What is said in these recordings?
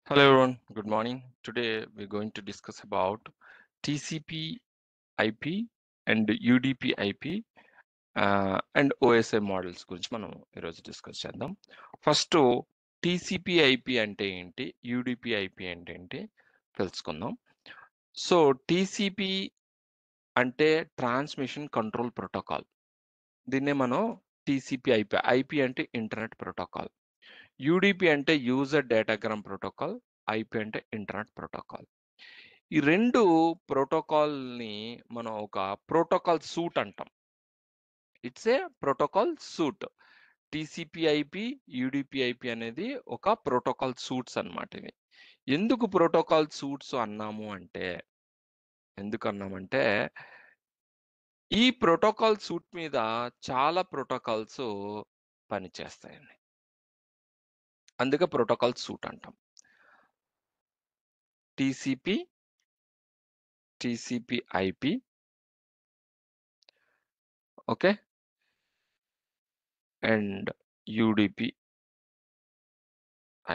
Hello everyone, good morning. Today we're going to discuss about TCP IP and UDP IP and OSI models గురించి మనం ఈరోజు discuss చేద్దాం. First TCP IP అంటే ఏంటి, UDP IP అంటే ఏంటి తెలుసుకుందాం. సో TCP అంటే ట్రాన్స్మిషన్ కంట్రోల్ ప్రోటోకాల్. దీన్నే మనం TCP IP. IP అంటే ఇంటర్నెట్ ప్రోటోకాల్. UDP అంటే యూజర్ డేటాగ్రామ్ ప్రోటోకాల్. IP అంటే ఇంటర్నెట్ ప్రోటోకాల్. ఈ రెండు ప్రోటోకాల్ని మనం ఒక ప్రోటోకాల్ సూట్ అంటాం. It's a protocol suit. TCP IP, UDP IP అనేది ఒక ప్రోటోకాల్ సూట్స్ అన్నమాట. ఇవి ఎందుకు ప్రోటోకాల్ సూట్స్ ఎందుకన్నామంటే ఈ ప్రోటోకాల్ సూట్ మీద చాలా ప్రోటోకాల్స్ పనిచేస్తాయండి. అందుకే ప్రోటోకాల్ సూట్ అంటాం. TCP IP, okay, and UDP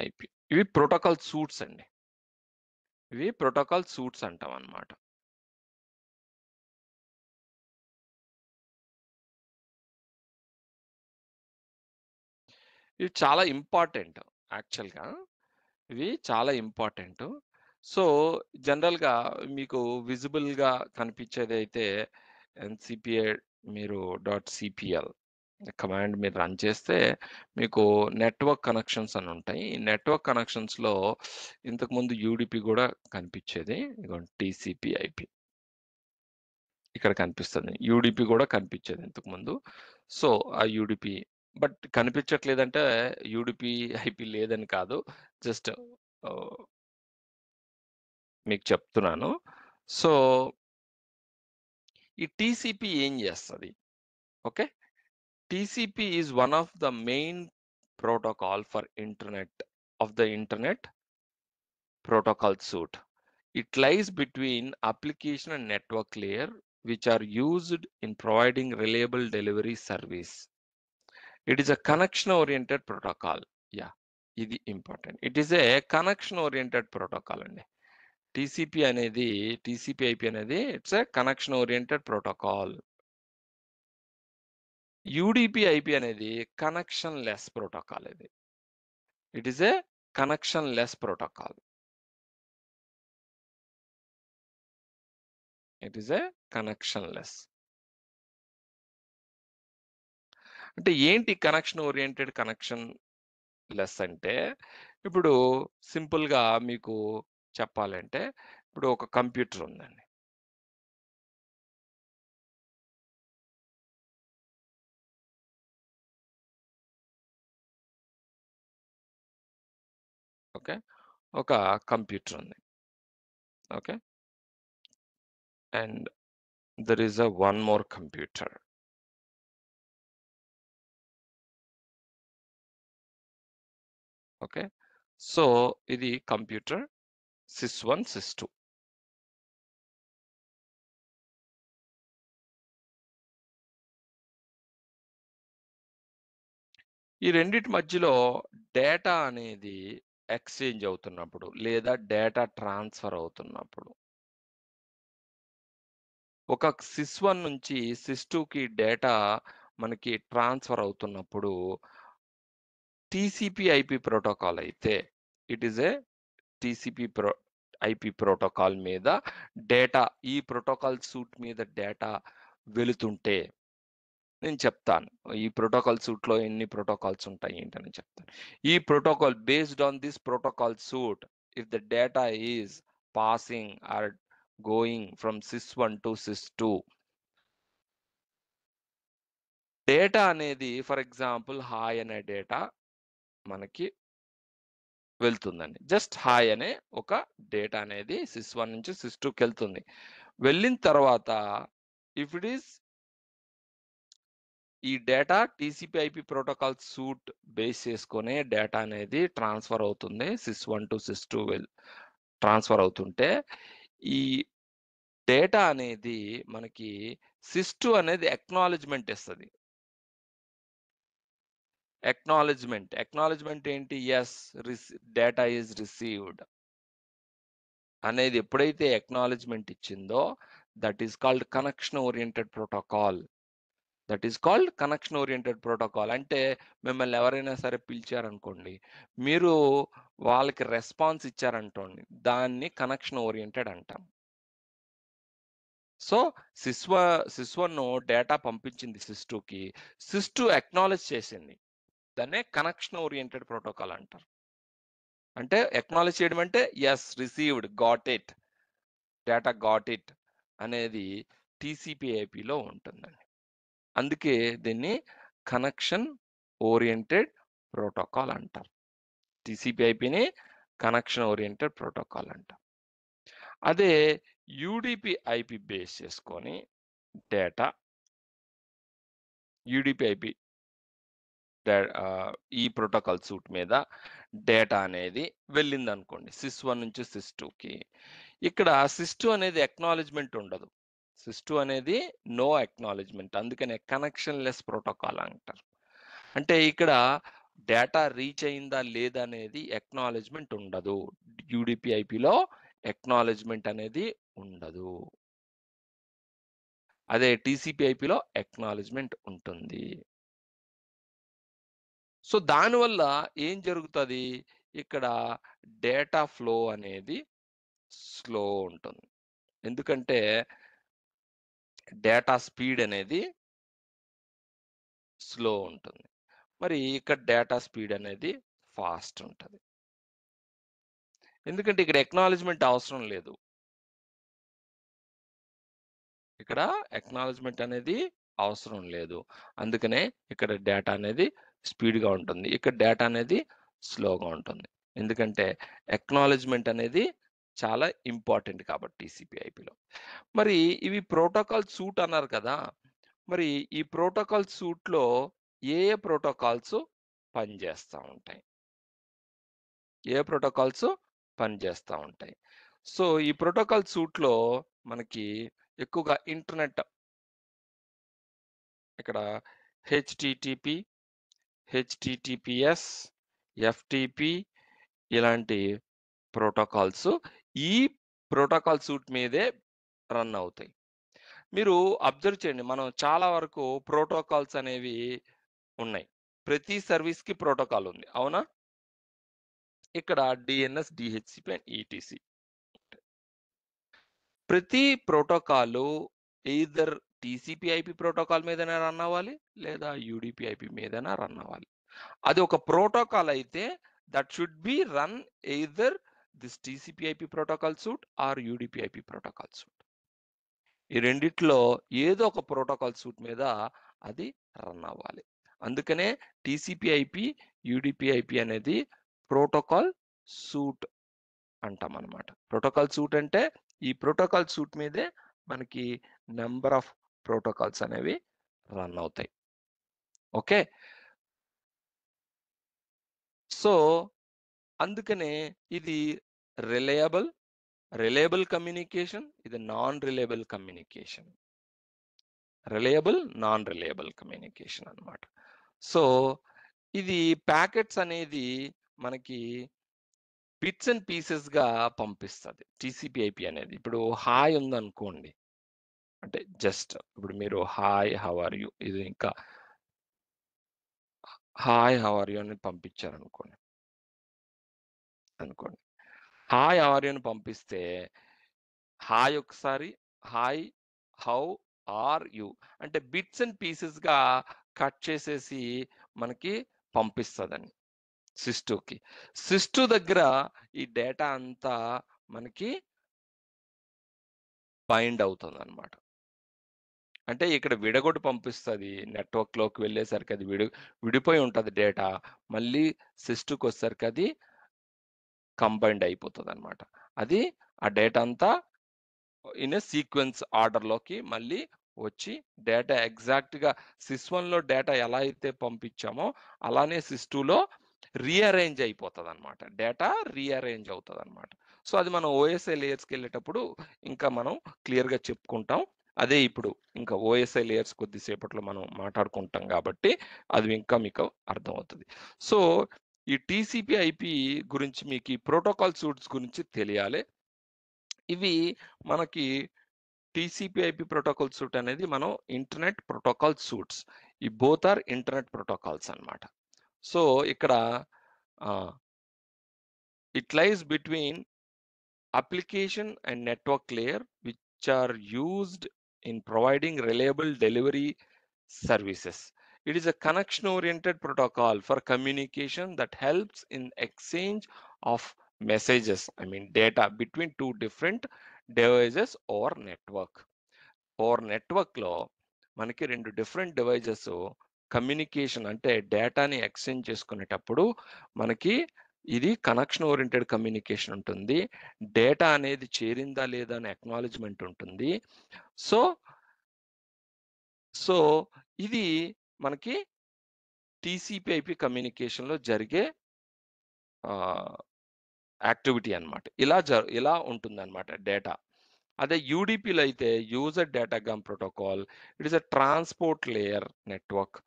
IP. ఇవి ప్రోటోకాల్ సూట్స్ అండి. ఇవి ప్రోటోకాల్ సూట్స్ అంటాం అన్నమాట. ఇవి చాలా ఇంపార్టెంట్. యాక్చువల్గా ఇవి చాలా ఇంపార్టెంట్. సో జనరల్గా మీకు విజిబుల్గా కనిపించేది అయితే NCPA మీరు .cpl కమాండ్ మీరు రన్ చేస్తే మీకు నెట్వర్క్ కనెక్షన్స్ అని ఉంటాయి. ఈ నెట్వర్క్ కనెక్షన్స్లో ఇంతకుముందు UDP కూడా కనిపించేది. ఇదిగోండి TCP IP ఇక్కడ కనిపిస్తుంది. UDP కూడా కనిపించేది ఇంతకుముందు. సో ఆ UDP బట్ కనిపించట్లేదంటే UDP IP లేదని కాదు, జస్ట్ మీకు చెప్తున్నాను. సో ఈ TCP ఏం చేస్తుంది? Okay, TCP is one of the main protocol for internet protocol suite. It lies between application and network layer, which are used in providing reliable delivery service. It is a connection oriented protocol. Yeah, ఇది important. It is a connection oriented protocol అండి. TCP IP అనేది it's a connection oriented protocol. UDP IP అనేది connection less protocol. It is a connection less protocol. It is a connection less. అంటే ఏంటి connection oriented connection less అంటే, ఇప్పుడు సింపుల్గా మీకు చెప్పాలంటే ఇప్పుడు ఒక కంప్యూటర్ ఉందండి. ఓకే, ఒక కంప్యూటర్ ఉంది. Okay, and there is a one more computer. Okay, so ఇది కంప్యూటర్ SIS1 SIS2. ఈ రెండిటి మధ్యలో డేటా అనేది ఎక్స్చేంజ్ అవుతున్నప్పుడు లేదా డేటా ట్రాన్స్ఫర్ అవుతున్నప్పుడు, ఒక SIS1 నుంచి SIS2కి డేటా మనకి ట్రాన్స్ఫర్ అవుతున్నప్పుడు TCP IP ప్రోటోకాల్ అయితే it is a TCP IP protocol మీద డేటా, ఈ ప్రోటోకాల్ సూట్ మీద డేటా వెళుతుంటే నేను చెప్తాను. ఈ ప్రోటోకాల్ సూట్లో ఎన్ని ప్రోటోకాల్స్ ఉంటాయి ఏంటని చెప్తాను. ఈ protocol based on this protocol suite, if the data is passing or going from SIS1 to SIS2, data అనేది ఫర్ ఎగ్జాంపుల్ హాయ్ అనే డేటా మనకి వెళ్తుందండి. జస్ట్ హాయ్ అనే ఒక డేటా అనేది SIS1 నుంచి SIS2కి వెళ్తుంది. వెళ్ళిన తర్వాత ఇఫ్ ఇట్ ఈస్ ఈ data TCP IP protocol suit base చేసుకునే డేటా అనేది ట్రాన్స్ఫర్ అవుతుంది. SIS1 to SIS2 ట్రాన్స్ఫర్ అవుతుంటే ఈ డేటా అనేది మనకి SIS2 అనేది అక్నాలెడ్జ్మెంట్ ఇస్తుంది. ఎక్నాలెడ్జ్మెంట్ ఏంటి? ఎస్, డేటా ఈజ్ రిసీవ్డ్ అనేది ఎప్పుడైతే ఎక్నాలెడ్జ్మెంట్ ఇచ్చిందో that is called connection oriented protocol. అంటే మిమ్మల్ని ఎవరైనా సరే పిలిచారనుకోండి, మీరు వాళ్ళకి రెస్పాన్స్ ఇచ్చారనుకోండి, దాన్ని కనెక్షన్ ఓరియంటెడ్ అంటాం. సో సిస్1 డేటా పంపించింది సిస్2కి, సిస్2 అక్నాలెడ్జ్ చేసింది, దాన్నే కనెక్షన్ ఓరియంటెడ్ ప్రోటోకాల్ అంటారు. అంటే అక్నాలెడ్జ్ చేయడం అంటే yes, received, got it, data got it అనేది TCP/IP లో ఉంటుందండి. అందుకే దీన్ని కనెక్షన్ ఓరియంటెడ్ ప్రోటోకాల్ అంటారు. TCP/IPని కనెక్షన్ ఓరియంటెడ్ ప్రోటోకాల్ అంటారు. అదే UDP/IP బేస్ చేసుకొని డేటా UDP/IP ఈ ప్రోటోకాల్ సూట్ మీద డేటా అనేది వెళ్ళింది అనుకోండి సిస్1 నుంచి సిస్2కి. ఇక్కడ సిస్2 అనేది అక్నాలెడ్జ్మెంట్ ఉండదు. సిస్2 అనేది నో అక్నాలెడ్జ్మెంట్, అందుకనే కనెక్షన్ లెస్ ప్రోటోకాల్ అంటారు. అంటే ఇక్కడ డేటా రీచ్ అయిందా లేదా అనేది అక్నాలెడ్జ్మెంట్ ఉండదు. UDP/IPలో అక్నాలెడ్జ్మెంట్ అనేది ఉండదు. అదే TCP/IPలో అక్నాలెడ్జ్మెంట్ ఉంటుంది. సో దానివల్ల ఏం జరుగుతుంది? ఇక్కడ డేటా ఫ్లో అనేది స్లో ఉంటుంది. ఎందుకంటే డేటా స్పీడ్ అనేది స్లో ఉంటుంది. మరి ఇక్కడ డేటా స్పీడ్ అనేది ఫాస్ట్ ఉంటుంది. ఎందుకంటే ఇక్కడ అక్నాలెడ్జ్మెంట్ అవసరం లేదు. ఇక్కడ అక్నాలెడ్జ్మెంట్ అనేది అవసరం లేదు. అందుకనే ఇక్కడ డేటా అనేది స్పీడ్గా ఉంటుంది, ఇక్కడ డేటా అనేది స్లోగా ఉంటుంది. ఎందుకంటే అక్నాలెడ్జ్మెంట్ అనేది చాలా ఇంపార్టెంట్ కాబట్టి TCP/IPలో. మరి ఇవి ప్రోటోకాల్ సూట్ అన్నారు కదా, మరి ఈ ప్రోటోకాల్ సూట్లో ఏ ప్రోటోకాల్స్ పనిచేస్తూ ఉంటాయి? పనిచేస్తూ ఉంటాయి? సో ఈ ప్రోటోకాల్ సూట్లో మనకి ఎక్కువగా ఇంటర్నెట్, ఇక్కడ HTTP, HTTPS, FTP ఇలాంటి ప్రోటోకాల్స్ ఈ ప్రోటోకాల్ సూట్ మీదే రన్ అవుతాయి. మీరు అబ్జర్వ్ చేయండి, మనం చాలా వరకు ప్రోటోకాల్స్ అనేవి ఉన్నాయి. ప్రతి సర్వీస్కి ప్రోటోకాల్ ఉంది, అవునా? ఇక్కడ DNS, DHCP అండ్ ETC. ప్రతి ప్రోటోకాల్ ఎయిదర్ TCP/IP ప్రోటోకాల్ మీదనే రన్ అవ్వాలి, లేదా UDP/IP మీదనే రన్ అవ్వాలి. అది ఒక ప్రోటోకాల్ అయితే that should be run either this TCP/IP protocol suite or UDP/IP protocol suite. ఈ రెండిట్లో ఏదో ఒక ప్రోటోకాల్ సూట్ మీద అది రన్ అవ్వాలి. అందుకనే TCP/IP, UDP/IP అనేది ప్రోటోకాల్ సూట్ అంటాం అన్నమాట. ప్రోటోకాల్ సూట్ అంటే ఈ ప్రోటోకాల్ సూట్ మీదే మనకి నెంబర్ ఆఫ్ ప్రోటోకాల్స్ అనేవి రన్ అవుతాయి. ఓకే, సో అందుకనే ఇది రిలయబుల్ కమ్యూనికేషన్, ఇది నాన్ రిలయబుల్ కమ్యూనికేషన్ అన్నమాట. సో ఇది ప్యాకెట్స్ అనేది మనకి బిట్స్ అండ్ పీసెస్ గా పంపిస్తుంది TCP/IP అనేది. ఇప్పుడు హాయ్ ఉందనుకోండి, అంటే జస్ట్ ఇప్పుడు మీరు హాయ్ హౌ ఆర్ యూ, ఇది ఇంకా హాయ్ హౌ ఆర్ యూ అని పంపించారనుకోండి, హాయ్ హౌ ఆర్ యూ అని పంపిస్తే హాయ్ ఒకసారి, హాయ్ హౌ ఆర్ యూ అంటే బిట్స్ అండ్ పీసెస్ గా కట్ చేసేసి మనకి పంపిస్తుందని సిస్టూకి. సిస్టూ దగ్గర ఈ డేటా అంతా మనకి బైండ్ అవుతుంది అనమాట. అంటే ఇక్కడ విడగొట్టి పంపిస్తుంది, నెట్వర్క్లోకి వెళ్ళేసరికి అది విడిపోయి ఉంటుంది డేటా, మళ్ళీ సిస్టూకి వచ్చేసరికి అది కంబైండ్ అయిపోతుంది అనమాట. అది ఆ డేటా అంతా ఇన్ ఏ సీక్వెన్స్ ఆర్డర్లోకి మళ్ళీ వచ్చి డేటా ఎగ్జాక్ట్గా సిస్1లో డేటా ఎలా అయితే పంపించామో అలానే సిస్2లో రీఅరేంజ్ అయిపోతుంది అనమాట, డేటా రీఅరేంజ్ అవుతుంది అనమాట. సో అది మనం OSI లేయర్స్కి వెళ్ళేటప్పుడు ఇంకా మనం క్లియర్గా చెప్పుకుంటాం. అదే ఇప్పుడు ఇంకా ఓఎస్ఐ లేయర్స్ కొద్దిసేపట్లో మనం మాట్లాడుకుంటాం కాబట్టి అది ఇంకా మీకు అర్థమవుతుంది. సో ఈ టీసీపీ ఐపీ గురించి మీకు ఈ ప్రోటోకాల్ సూట్స్ గురించి తెలియాలి. ఇవి మనకి టీసీపీ ఐపీ ప్రోటోకాల్ సూట్ అనేది మనం ఇంటర్నెట్ ప్రోటోకాల్ సూట్స్. ఈ బోత్ ఆర్ ఇంటర్నెట్ ప్రోటోకాల్స్ అన్నమాట. సో ఇక్కడ it lies between application and network layer which are used in providing reliable delivery services. It is a connection oriented protocol for communication that helps in exchange of messages, data between two different devices or network. నెట్వర్క్లో మనకి 2 different devices communication అంటే డేటాని exchange చేసుకునేటప్పుడు మనకి ఇది connection oriented communication ఉంటుంది. Data అనేది చేరిందా లేదా అని అక్నాలెడ్జ్మెంట్ ఉంటుంది. సో ఇది మనకి టీసీపీ ఐపీ కమ్యూనికేషన్లో జరిగే యాక్టివిటీ అన్నమాట. ఇలా ఉంటుంది అన్నమాట డేటా. అదే యూడిపిలో అయితే user datagram protocol. It is a transport layer network.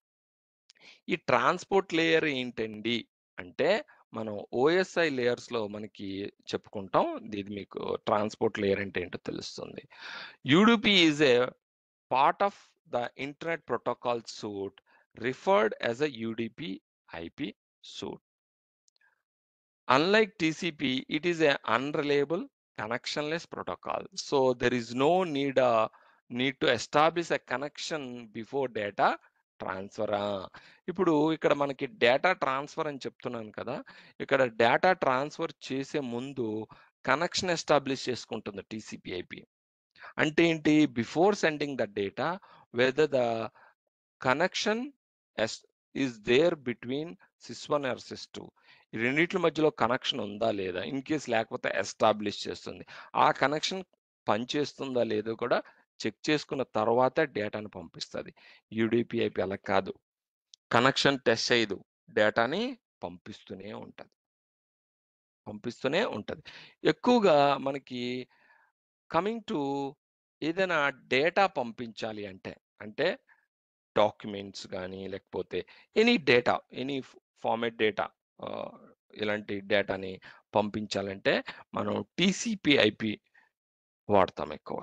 ఈ ట్రాన్స్పోర్ట్ లేయర్ ఏంటండి అంటే మనం ఓఎస్ఐ లేయర్స్లో మనకి చెప్పుకుంటాం. ఇది మీకు ట్రాన్స్పోర్ట్ లేయర్ అంటే ఏంటో తెలుస్తుంది. UDP is a part of the internet protocol suit referred as a UDP IP suit. Unlike TCP, it is an unreliable connectionless protocol. So there is no need to establish a connection before data transfer. ఇప్పుడు ఇక్కడ మనకి data transfer అని చెప్తున్నాను కదా, ఇక్కడ data transfer చేసే ముందు connection establish చేసుకుంటుంది టీసీపీ ఐపీ. అంటే ఏంటి? Before sending the data whether the connection is there between సిస్1 ఆర్ సిస్2. ఈ రెండిట్ల మధ్యలో కనెక్షన్ ఉందా లేదా, ఇన్ కేస్ లేకపోతే ఎస్టాబ్లిష్ చేస్తుంది. ఆ కనెక్షన్ పనిచేస్తుందా లేదో కూడా చెక్ చేసుకున్న తర్వాత డేటాను పంపిస్తుంది. యూడిపి ఐపీ అలా కాదు, కనెక్షన్ టెస్ట్ చేయదు, డేటాని పంపిస్తూనే ఉంటుంది. ఎక్కువగా మనకి కమింగ్ టు ఏదైనా డేటా పంపించాలి అంటే డాక్యుమెంట్స్ కానీ లేకపోతే any data, any format data, ఇలాంటి డేటాని పంపించాలంటే మనం టీసీపీ ఐపీ వాడతాం ఎక్కువ.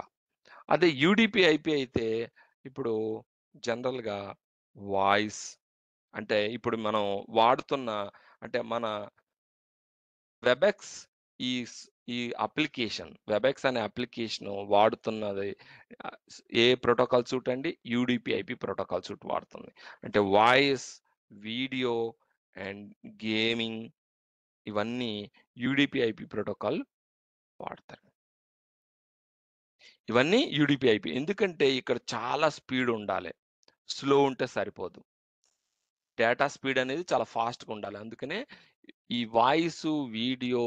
అదే యూడిపి ఐపీ అయితే ఇప్పుడు జనరల్గా వాయిస్ అంటే ఇప్పుడు మనం వాడుతున్న అంటే మన వెబెక్స్ ఈ అప్లికేషన్, వెబెక్స్ అనే అప్లికేషన్ వాడుతున్నది ఏ ప్రోటోకాల్ సూట్ అండి? యూడిపి ఐపీ ప్రోటోకాల్ సూట్ వాడుతుంది. అంటే వాయిస్, వీడియో అండ్ గేమింగ్ ఇవన్నీ యూడిపి ఐపీ ప్రోటోకాల్ వాడతారు. ఇవన్నీ యూడిపి ఐపీ. ఎందుకంటే ఇక్కడ చాలా స్పీడ్ ఉండాలి, స్లో ఉంటే సరిపోదు. డేటా స్పీడ్ అనేది చాలా ఫాస్ట్గా ఉండాలి. అందుకనే ఈ voice, video,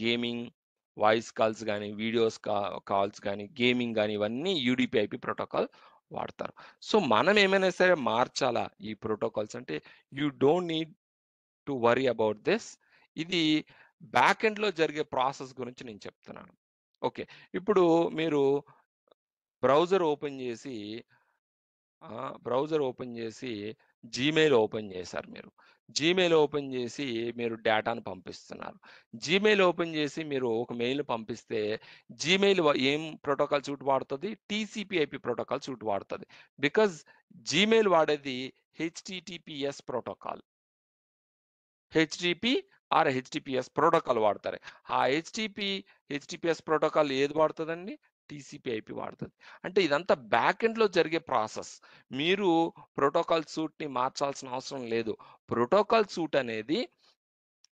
gaming, voice calls కానీ, వీడియోస్ కాల్స్ కానీ, గేమింగ్ కానీ ఇవన్నీ యూడిపి ఐపీ ప్రోటోకాల్ వాడతారు. సో మనం ఏమైనా సరే మార్చాలా ఈ ప్రోటోకాల్స్ అంటే you don't need to worry about this. ఇది బ్యాక్ ఎండ్లో జరిగే ప్రాసెస్ గురించి నేను చెప్తున్నాను. ఓకే, ఇప్పుడు మీరు బ్రౌజర్ ఓపెన్ చేసి జీమెయిల్ ఓపెన్ చేశారు. జీమెయిల్ ఓపెన్ చేసి మీరు డేటాను పంపిస్తున్నారు. జీమెయిల్ ఓపెన్ చేసి మీరు ఒక మెయిల్ పంపిస్తే జీమెయిల్ ఏం ప్రోటోకాల్ సూట్ వాడుతుంది? టీసీపీ ఐపీ ప్రోటోకాల్ సూట్ వాడుతుంది. బికాజ్ జీమెయిల్ వాడేది HTTPS protocol. HTTP or HTTPS protocol వాడతారు. ఆ హెచ్టిపిఎస్ ప్రోటోకాల్ ఏది వాడుతుందండి? టీసీపీ ఐపీ వాడుతుంది. అంటే ఇదంతా బ్యాక్ ఎండ్లో జరిగే ప్రాసెస్. మీరు ప్రోటోకాల్ సూట్ని మార్చాల్సిన అవసరం లేదు. ప్రోటోకాల్ సూట్ అనేది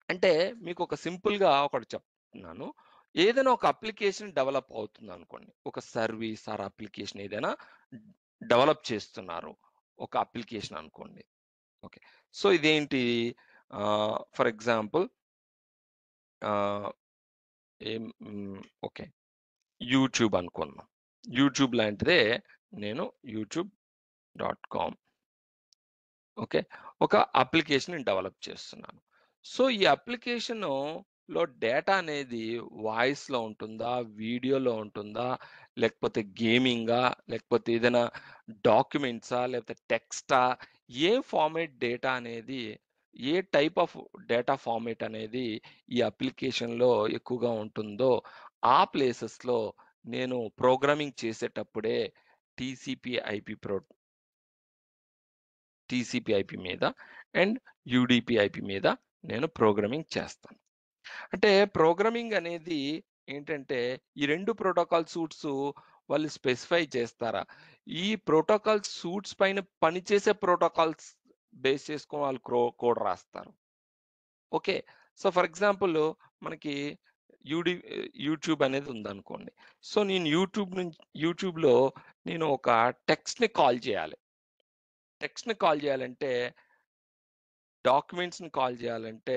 అంటే మీకు ఒక సింపుల్గా ఒకటి చెప్తున్నాను. ఏదైనా ఒక అప్లికేషన్ డెవలప్ అవుతుంది అనుకోండి, ఒక సర్వీస్ ఆర్ అప్లికేషన్ ఏదైనా డెవలప్ చేస్తున్నారు, ఒక అప్లికేషన్ అనుకోండి. ఓకే, సో ఇదేంటి? ఫర్ ఎగ్జాంపుల్ ఓకే, యూట్యూబ్ అనుకున్నాం. యూట్యూబ్ లాంటిదే నేను youtube.com ఓకే, ఒక అప్లికేషన్ డెవలప్ చేస్తున్నాను. సో ఈ అప్లికేషన్ లో డేటా అనేది వాయిస్‌లో ఉంటుందా? వీడియోలో ఉంటుందా? లేకపోతే గేమింగా? లేకపోతే ఏదైనా డాక్యుమెంట్సా? లేకపోతే టెక్స్టా? ఏ ఫార్మాట్ డేటా అనేది ఏ టైప్ ఆఫ్ డేటా ఫార్మాట్ అనేది ఈ అప్లికేషన్‌లో ఎక్కువగా ఉంటుందో, ఆ ప్లేసెస్‌లో నేను ప్రోగ్రామింగ్ చేసేటప్పుడే TCP IP pro TCP IP మీద అండ్ యూడీపీ ఐపీ మీద నేను ప్రోగ్రామింగ్ చేస్తాను. అంటే ప్రోగ్రామింగ్ అనేది ఏంటంటే, ఈ 2 ప్రోటోకాల్ సూట్స్ వాళ్ళు స్పెసిఫై చేస్తారా? ఈ ప్రోటోకాల్ సూట్స్ పైన పనిచేసే ప్రోటోకాల్స్ బేస్ చేసుకొని వాళ్ళు కోడ్ రాస్తారు. ఓకే. సో, ఫర్ ఎగ్జాంపుల్ మనకి యూడి యూట్యూబ్ అనేది ఉందనుకోండి. సో, నేను యూట్యూబ్‌లో నేను ఒక టెక్స్ట్‌ని కాల్ చేయాలి. టెక్స్ట్‌ని కాల్ చేయాలంటే, డాక్యుమెంట్స్‌ని కాల్ చేయాలంటే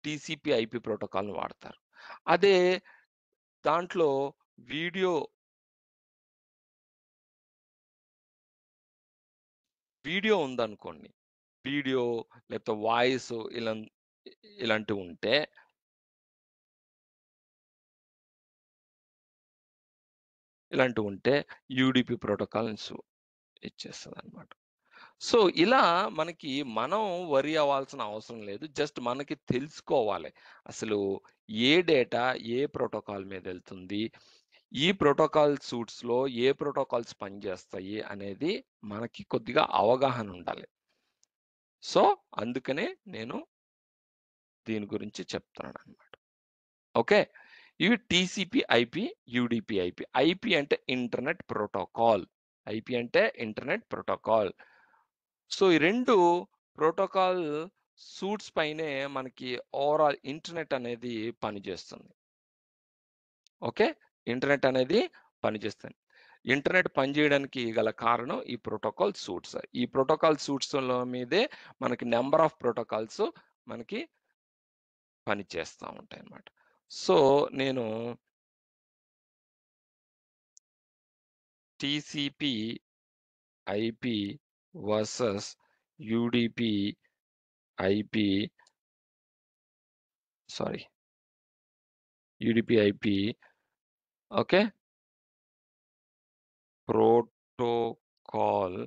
టీసీపీ ఐపీ ప్రోటోకాల్‌ని వాడతారు. అదే దాంట్లో వీడియో వీడియో ఉందనుకోండి. వీడియో లేకపోతే వాయిస్ ఇలాంటివుంటే ఇలాంటివుంటే యూడీపీ ప్రోటోకాల్స్ ఇచ్చేస్తదనమాట. సో, ఇలా మనకి మనం వర్రీ అవ్వాల్సిన అవసరం లేదు. జస్ట్ మనకి తెలుసుకోవాలి. అసలు ఏ డేటా ఏ ప్రోటోకాల్ మీదెళ్తుంది? ఈ ప్రోటోకాల్ సూట్స్‌లో ఏ ప్రోటోకాల్స్ పనిచేస్తాయి అనేది మనకి కొద్దిగా అవగాహన ఉండాలి. సో, అందుకనే నేను దీని గురించి చెప్తున్నాననమాట. ఓకే. ఇవి TCP IP, UDP IP. IP అంటే ఇంటర్నెట్ ప్రోటోకాల్. ఐపీ అంటే ఇంటర్నెట్ ప్రోటోకాల్. సో, ఈ 2 ప్రోటోకాల్ సూట్స్ పైనే మనకి ఓవరాల్ ఇంటర్నెట్ అనేది పనిచేస్తుంది. ఓకే. ఇంటర్నెట్ అనేది పనిచేస్తుంది. ఇంటర్నెట్ పనిచేయడానికి గల కారణం ఈ ప్రోటోకాల్ సూట్స్. ఈ ప్రోటోకాల్ సూట్స్‌లో మీదే మనకి నంబర్ ఆఫ్ ప్రోటోకాల్స్ మనకి పనిచేస్తా ఉంటాయన్నమాట. సో, నేను TCP IP versus UDP IP sorry UDP IP okay. Protocol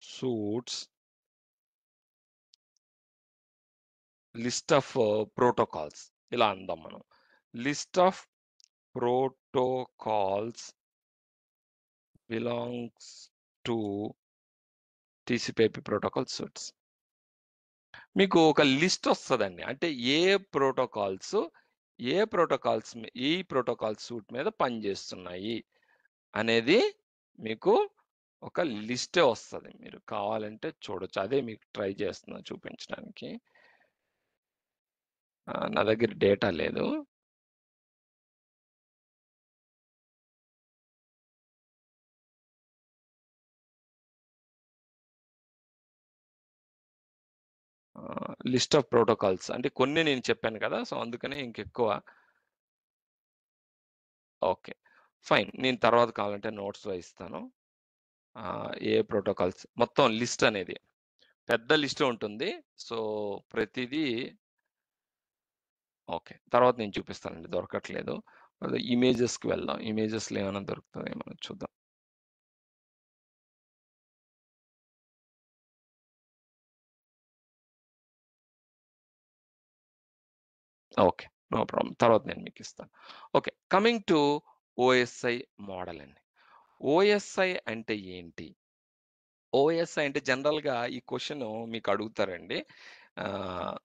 suites list of protocols ఇలా అందాం మనం. List of protocols belongs to TCP IP protocol suites. మీకు ఒక లిస్ట్ వస్తదండి. అంటే ఏ ప్రోటోకాల్ సూట్ మీద పనిచేస్తున్నాయి అనేది మీకు ఒక లిస్టే వస్తది. మీరు కావాలంటే చూడొచ్చు. అదే మీకు ట్రై చేస్తున్నా చూపించడానికి. నా దగ్గర డేటా లేదు. లిస్ట్ ఆఫ్ ప్రోటోకాల్స్ అంటే కొన్ని నేను చెప్పాను కదా! సో, అందుకనే ఇంకెక్కువ ఓకే. ఫైన్. నేను తర్వాత కావాలంటే నోట్స్‌లో ఇస్తాను. ఏ ప్రోటోకాల్స్ మొత్తం లిస్ట్ అనేది. పెద్ద లిస్టే ఉంటుంది. సో, ప్రతిదీ ఓకే. తర్వాత నేను చూపిస్తానండి. దొరకట్లేదు. అదే ఇమేజెస్‌కి వెళ్దాం. ఇమేజెస్‌లో ఏమైనా దొరుకుతదేమో చూద్దాం. ఓకే. No problem. తర్వాత నేను మీకిస్తాను. Okay. Coming to OSI model అండి. ఓఎస్ఐ అంటే ఏంటి? ఓఎస్ఐ అంటే జనరల్‌గా ఈ క్వెషన్ మీకు అడుగుతారండి. ఆహ్,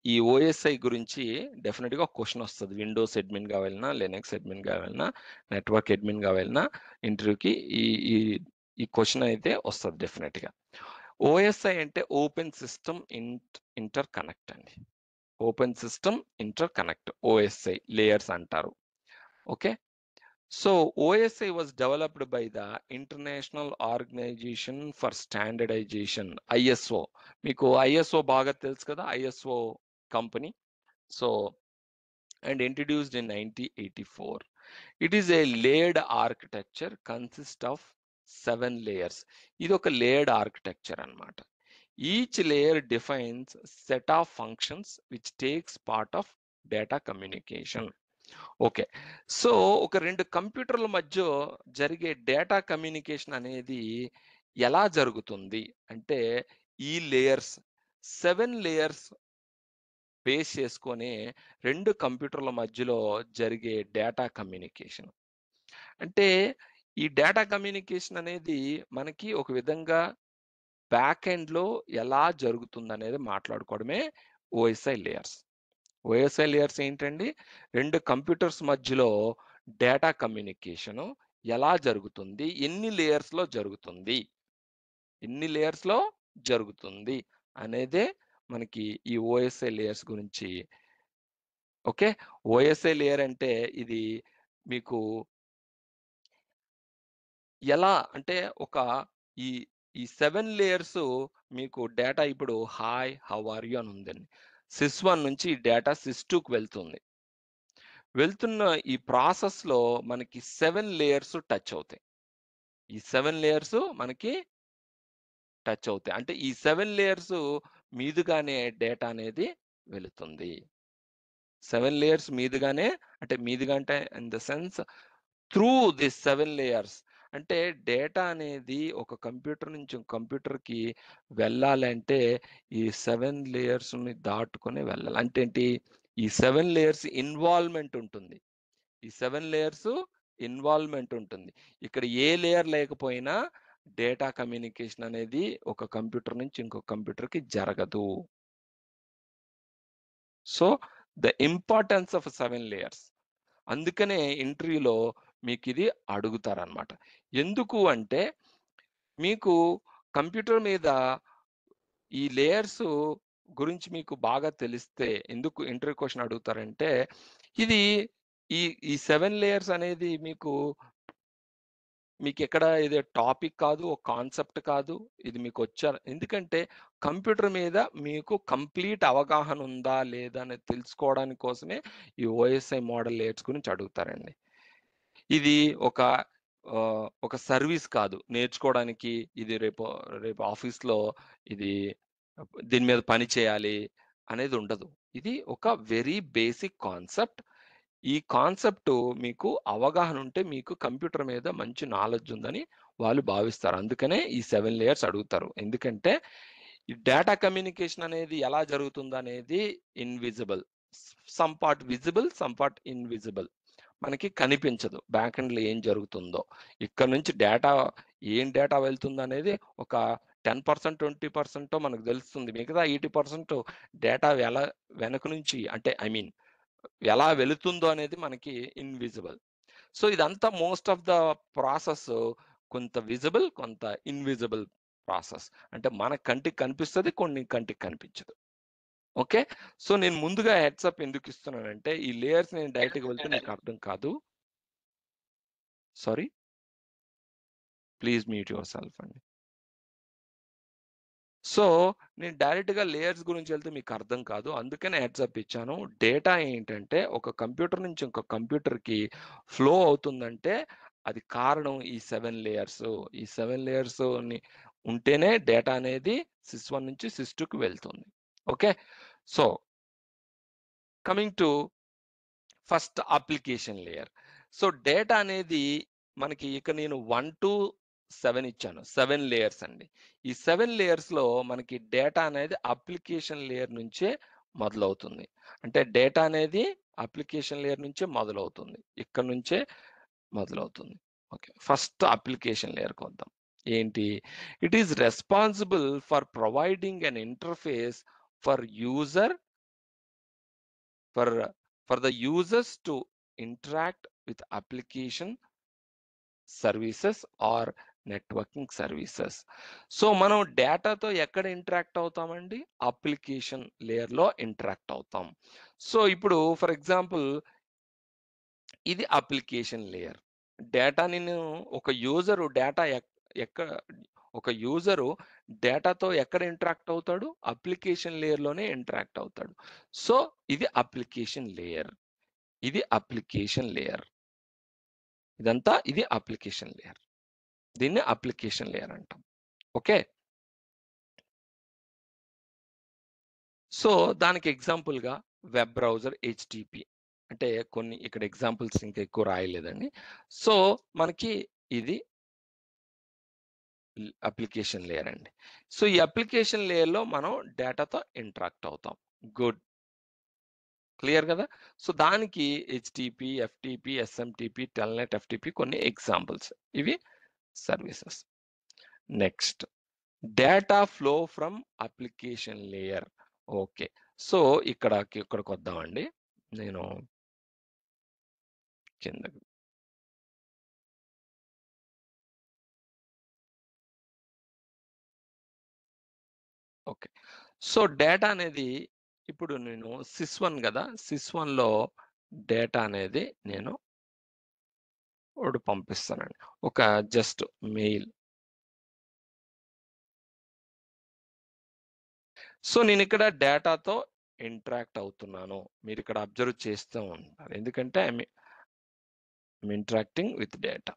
ఈ ఓఎస్ఐ గురించి డెఫినిట్‌గా ఒక క్వెషన్ వస్తది. విండోస్ అడ్మిన్‌గా వెళ్ళినా, లినక్స్ అడ్మిన్‌గా వెళ్ళినా, నెట్వర్క్ అడ్మిన్‌గా వెళ్ళినా ఇంటర్వ్యూకి ఈ ఈ ఈ క్వెషన్ అయితే వస్తది డెఫినిట్‌గా. ఓఎస్ఐ అంటే ఓపెన్ సిస్టమ్ ఇంటర్ కనెక్ట్ అండి. Open system interconnect OSI layers అంటారు. Okay. So OSI was developed by the International Organization for Standardization ISO. మీకు ISO బాగా తెలుసు కదా! ISO company. So and introduced in 1984. It is a layered architecture consist of 7 layers. ఇది ఒక layered architecture అన్నమాట. Each layer defines set of functions which takes part of data communication. Okay. So ఒక 2 కంప్యూటర్ల మధ్య జరిగే డేటా కమ్యూనికేషన్ అనేది ఎలా జరుగుతుంది అంటే, ఈ లేయర్స్ 7 లేయర్స్ బేస్ చేసుకొని 2 కంప్యూటర్ల మధ్యలో జరిగే డేటా కమ్యూనికేషన్. అంటే ఈ డేటా కమ్యూనికేషన్ అనేది మనకి ఒక విధంగా బ్యాక్ ఎండ్‌లో ఎలా జరుగుతుందనేది మాట్లాడుకోవడమే ఓఎస్ఐ లేయర్స్. ఓఎస్ఐ లేయర్స్ ఏంటండి? 2 కంప్యూటర్స్ మధ్యలో డేటా కమ్యూనికేషను ఎలా జరుగుతుంది? ఎన్ని లేయర్స్‌లో జరుగుతుంది? ఎన్ని లేయర్స్‌లో జరుగుతుంది? అనేదే మనకి ఈ ఓఎస్ఐ లేయర్స్ గురించి. ఓకే. ఓఎస్ఐ లేయర్ అంటే ఇది మీకు ఎలా అంటే ఈ ఈ 7 లేయర్స్ మీకు డేటా ఇప్పుడు హాయ్, హౌ ఆర్ యూ అని ఉందండి. సిస్ 1 నుంచి ఈ డేటా సిస్ 2కి వెళ్తుంది. వెళ్తున్న ఈ ప్రాసెస్‌లో మనకి 7 లేయర్స్ టచ్ అవుతాయి. ఈ 7 లేయర్స్ మనకి టచ్ అవుతాయి. అంటే ఈ 7 లేయర్స్ మీదుగానే డేటా అనేది వెళుతుంది. 7 లేయర్స్ మీదుగానే అంటే మీదుగా అంటే in the sense through this 7 layers అంటే డేటా అనేది ఒక కంప్యూటర్ నుంచి ఇంకో కంప్యూటర్‌కి వెళ్ళాలంటే ఈ 7 లేయర్స్‌ని దాటుకొని వెళ్ళాలి. అంటే ఏంటి? ఈ 7 లేయర్స్ ఇన్వాల్వ్‌మెంట్ ఉంటుంది. ఈ 7 లేయర్స్ ఇన్వాల్వ్‌మెంట్ ఉంటుంది. ఇక్కడ ఏ లేయర్ లేకపోయినా డేటా కమ్యూనికేషన్ అనేది ఒక కంప్యూటర్ నుంచి ఇంకో కంప్యూటర్‌కి జరగదు. So, the importance of 7 layers. అందుకనే ఇంటర్వ్యూలో మీకిది అడుగుతారనమాట. ఎందుకు అంటే, మీకు కంప్యూటర్ మీద ఈ లేయర్స్ గురించి మీకు బాగా తెలిస్తే ఎందుకు ఇంటర్వ్యూ క్వెషన్ అడుగుతారంటే, ఇది ఈ ఈ 7 లేయర్స్ అనేది మీకెక్కడ ఇది టాపిక్ కాదు, ఒక కాన్సెప్ట్ కాదు. ఇది మీకొచ్చా ఎందుకంటే కంప్యూటర్ మీద మీకు కంప్లీట్ అవగాహన ఉందా? లేదా? అనేది తెలుసుకోవడానికి కోసమే ఈ ఓఎస్ఐ మోడల్ లేయర్స్ గురించి అడుగుతారండి. ఇది ఒక సర్వీస్ కాదు. నేర్చుకోవడానికి ఇది రేపు ఆఫీస్‌లో ఇది దీని మీద పని చేయాలి అనేది ఉండదు. ఇది ఒక వెరీ బేసిక్ కాన్సెప్ట్. ఈ కాన్సెప్ట్ మీకు అవగాహన ఉంటే మీకు కంప్యూటర్ మీద మంచి నాలెడ్జ్ ఉందని వాళ్ళు భావిస్తారు. అందుకనే ఈ 7 లేయర్స్ అడుగుతారు. ఎందుకంటే ఈ డేటా కమ్యూనికేషన్ అనేది ఎలా జరుగుతుందనేది invisible. Some part visible, some part invisible. మనకి కనిపించదు. బ్యాక్ ఎండ్‌లో ఏం జరుగుతుందో. ఇక్కడ నుంచి ఏం డేటా వెళ్తుందనేది ఒక 10%, 20% మనకు తెలుస్తుంది. మిగతా 80% డేటా వెనక నుంచి అంటే ఐ మీన్ ఎలా వెళుతుందో అనేది మనకి ఇన్విజిబుల్. సో, ఇదంతా మోస్ట్ ఆఫ్ ద ప్రాసెస్ కొంత విజిబుల్, కొంత ఇన్విజిబుల్ ప్రాసెస్. అంటే మన కంటికి కనిపిస్తది. కొన్ని కంటికి కనిపించదు. ఓకే. సో, నేను ముందుగా హెడ్స్ అప్ ఎందుకిస్తున్నానంటే, ఈ లేయర్స్ నేను డైరెక్ట్‌గా వెళ్తే మీకు అర్థం కాదు. Sorry. Please mute your self అండి. సో, నేను డైరెక్ట్‌గా లేయర్స్ గురించెళ్తే మీకర్థం కాదు. అందుకనే హెడ్స్ అప్ ఇచ్చాను. డేటా ఏంటంటే, ఒక కంప్యూటర్ నుంచి ఇంకో కంప్యూటర్‌కి ఫ్లో అవుతుందంటే, అది కారణం ఈ 7 లేయర్స్. ఈ 7 లేయర్స్‌ని ఉంటేనే డేటా అనేది సిస్ 1 నుంచి సిస్ 2కి వెళ్తుంది. Okay. So, coming to first application layer. So, data అనేది మనకి ఇక నేను 1-7 ఇచ్చాను. 7 లేయర్స్ అండి. ఈ 7 లేయర్స్‌లో మనకి డేటా అనేది అప్లికేషన్ లేయర్ నుంచే మొదలవుతుంది. అంటే డేటా అనేది అప్లికేషన్ లేయర్ నుంచే మొదలవుతుంది. ఇక్కడ నుంచే మొదలవుతుంది. ఓకే. ఫస్ట్ అప్లికేషన్ లేయర్‌కొద్దాం. ఏంటి? It is responsible for providing an interface for user for for the users to interact with application services or networking services. So, మనం డేటాతో ఎక్కడ ఇంటరాక్ట్ అవుతామండి? అప్లికేషన్ లేయర్‌లో ఇంటరాక్ట్ అవుతాం. సో, ఇప్పుడు ఫర్ ఎగ్జాంపుల్ ఇది అప్లికేషన్ లేయర్. డేటాని నేను ఒక యూజరు డేటా ఎక్ ఎక్క ఒక యూజరు డేటాతో ఎక్కడ ఇంటరాక్ట్ అవుతాడు? అప్లికేషన్ లేయర్‌లోనే ఇంటరాక్ట్ అవుతాడు. సో, ఇది అప్లికేషన్ లేయర్. ఇది అప్లికేషన్ లేయర్. ఇది అప్లికేషన్ లేయర్. దీన్ని అప్లికేషన్ లేయర్ అంటాం. ఓకే. సో దానికి ఎగ్జాంపుల్గా వెబ్ బ్రౌజర్ హెచ్టిపి అంటే కొన్ని ఇక్కడ ఎగ్జాంపుల్స్ ఇంకా ఎక్కువ రాయలేదండి. సో మనకి ఇది అప్లికేషన్ లేయర్ అండి. సో ఈ అప్లికేషన్ లేయర్లో మనం డేటాతో ఇంటరాక్ట్ అవుతాం. గుడ్, క్లియర్ కదా. సో దానికి HTTP, FTP, SMTP, Telnet, FTP కొన్ని ఎగ్జాంపుల్స్. ఇవి services. Next data flow from application layer. Okay, so ఇక్కడికి వద్దామండి. నేను కిందకి ఓకే. సో డేటా అనేది ఇప్పుడు నేను సిస్1 కదా, సిస్1లో డేటా అనేది నేను ఒకటి పంపిస్తానండి, ఒక జస్ట్ మెయిల్. సో నేను ఇక్కడ డేటాతో ఇంటరాక్ట్ అవుతున్నాను. మీరు ఇక్కడ అబ్జర్వ్ చేస్తూ ఉంటారు, ఎందుకంటే ఐఎమ్ ఇంటరాక్టింగ్ విత్ డేటా.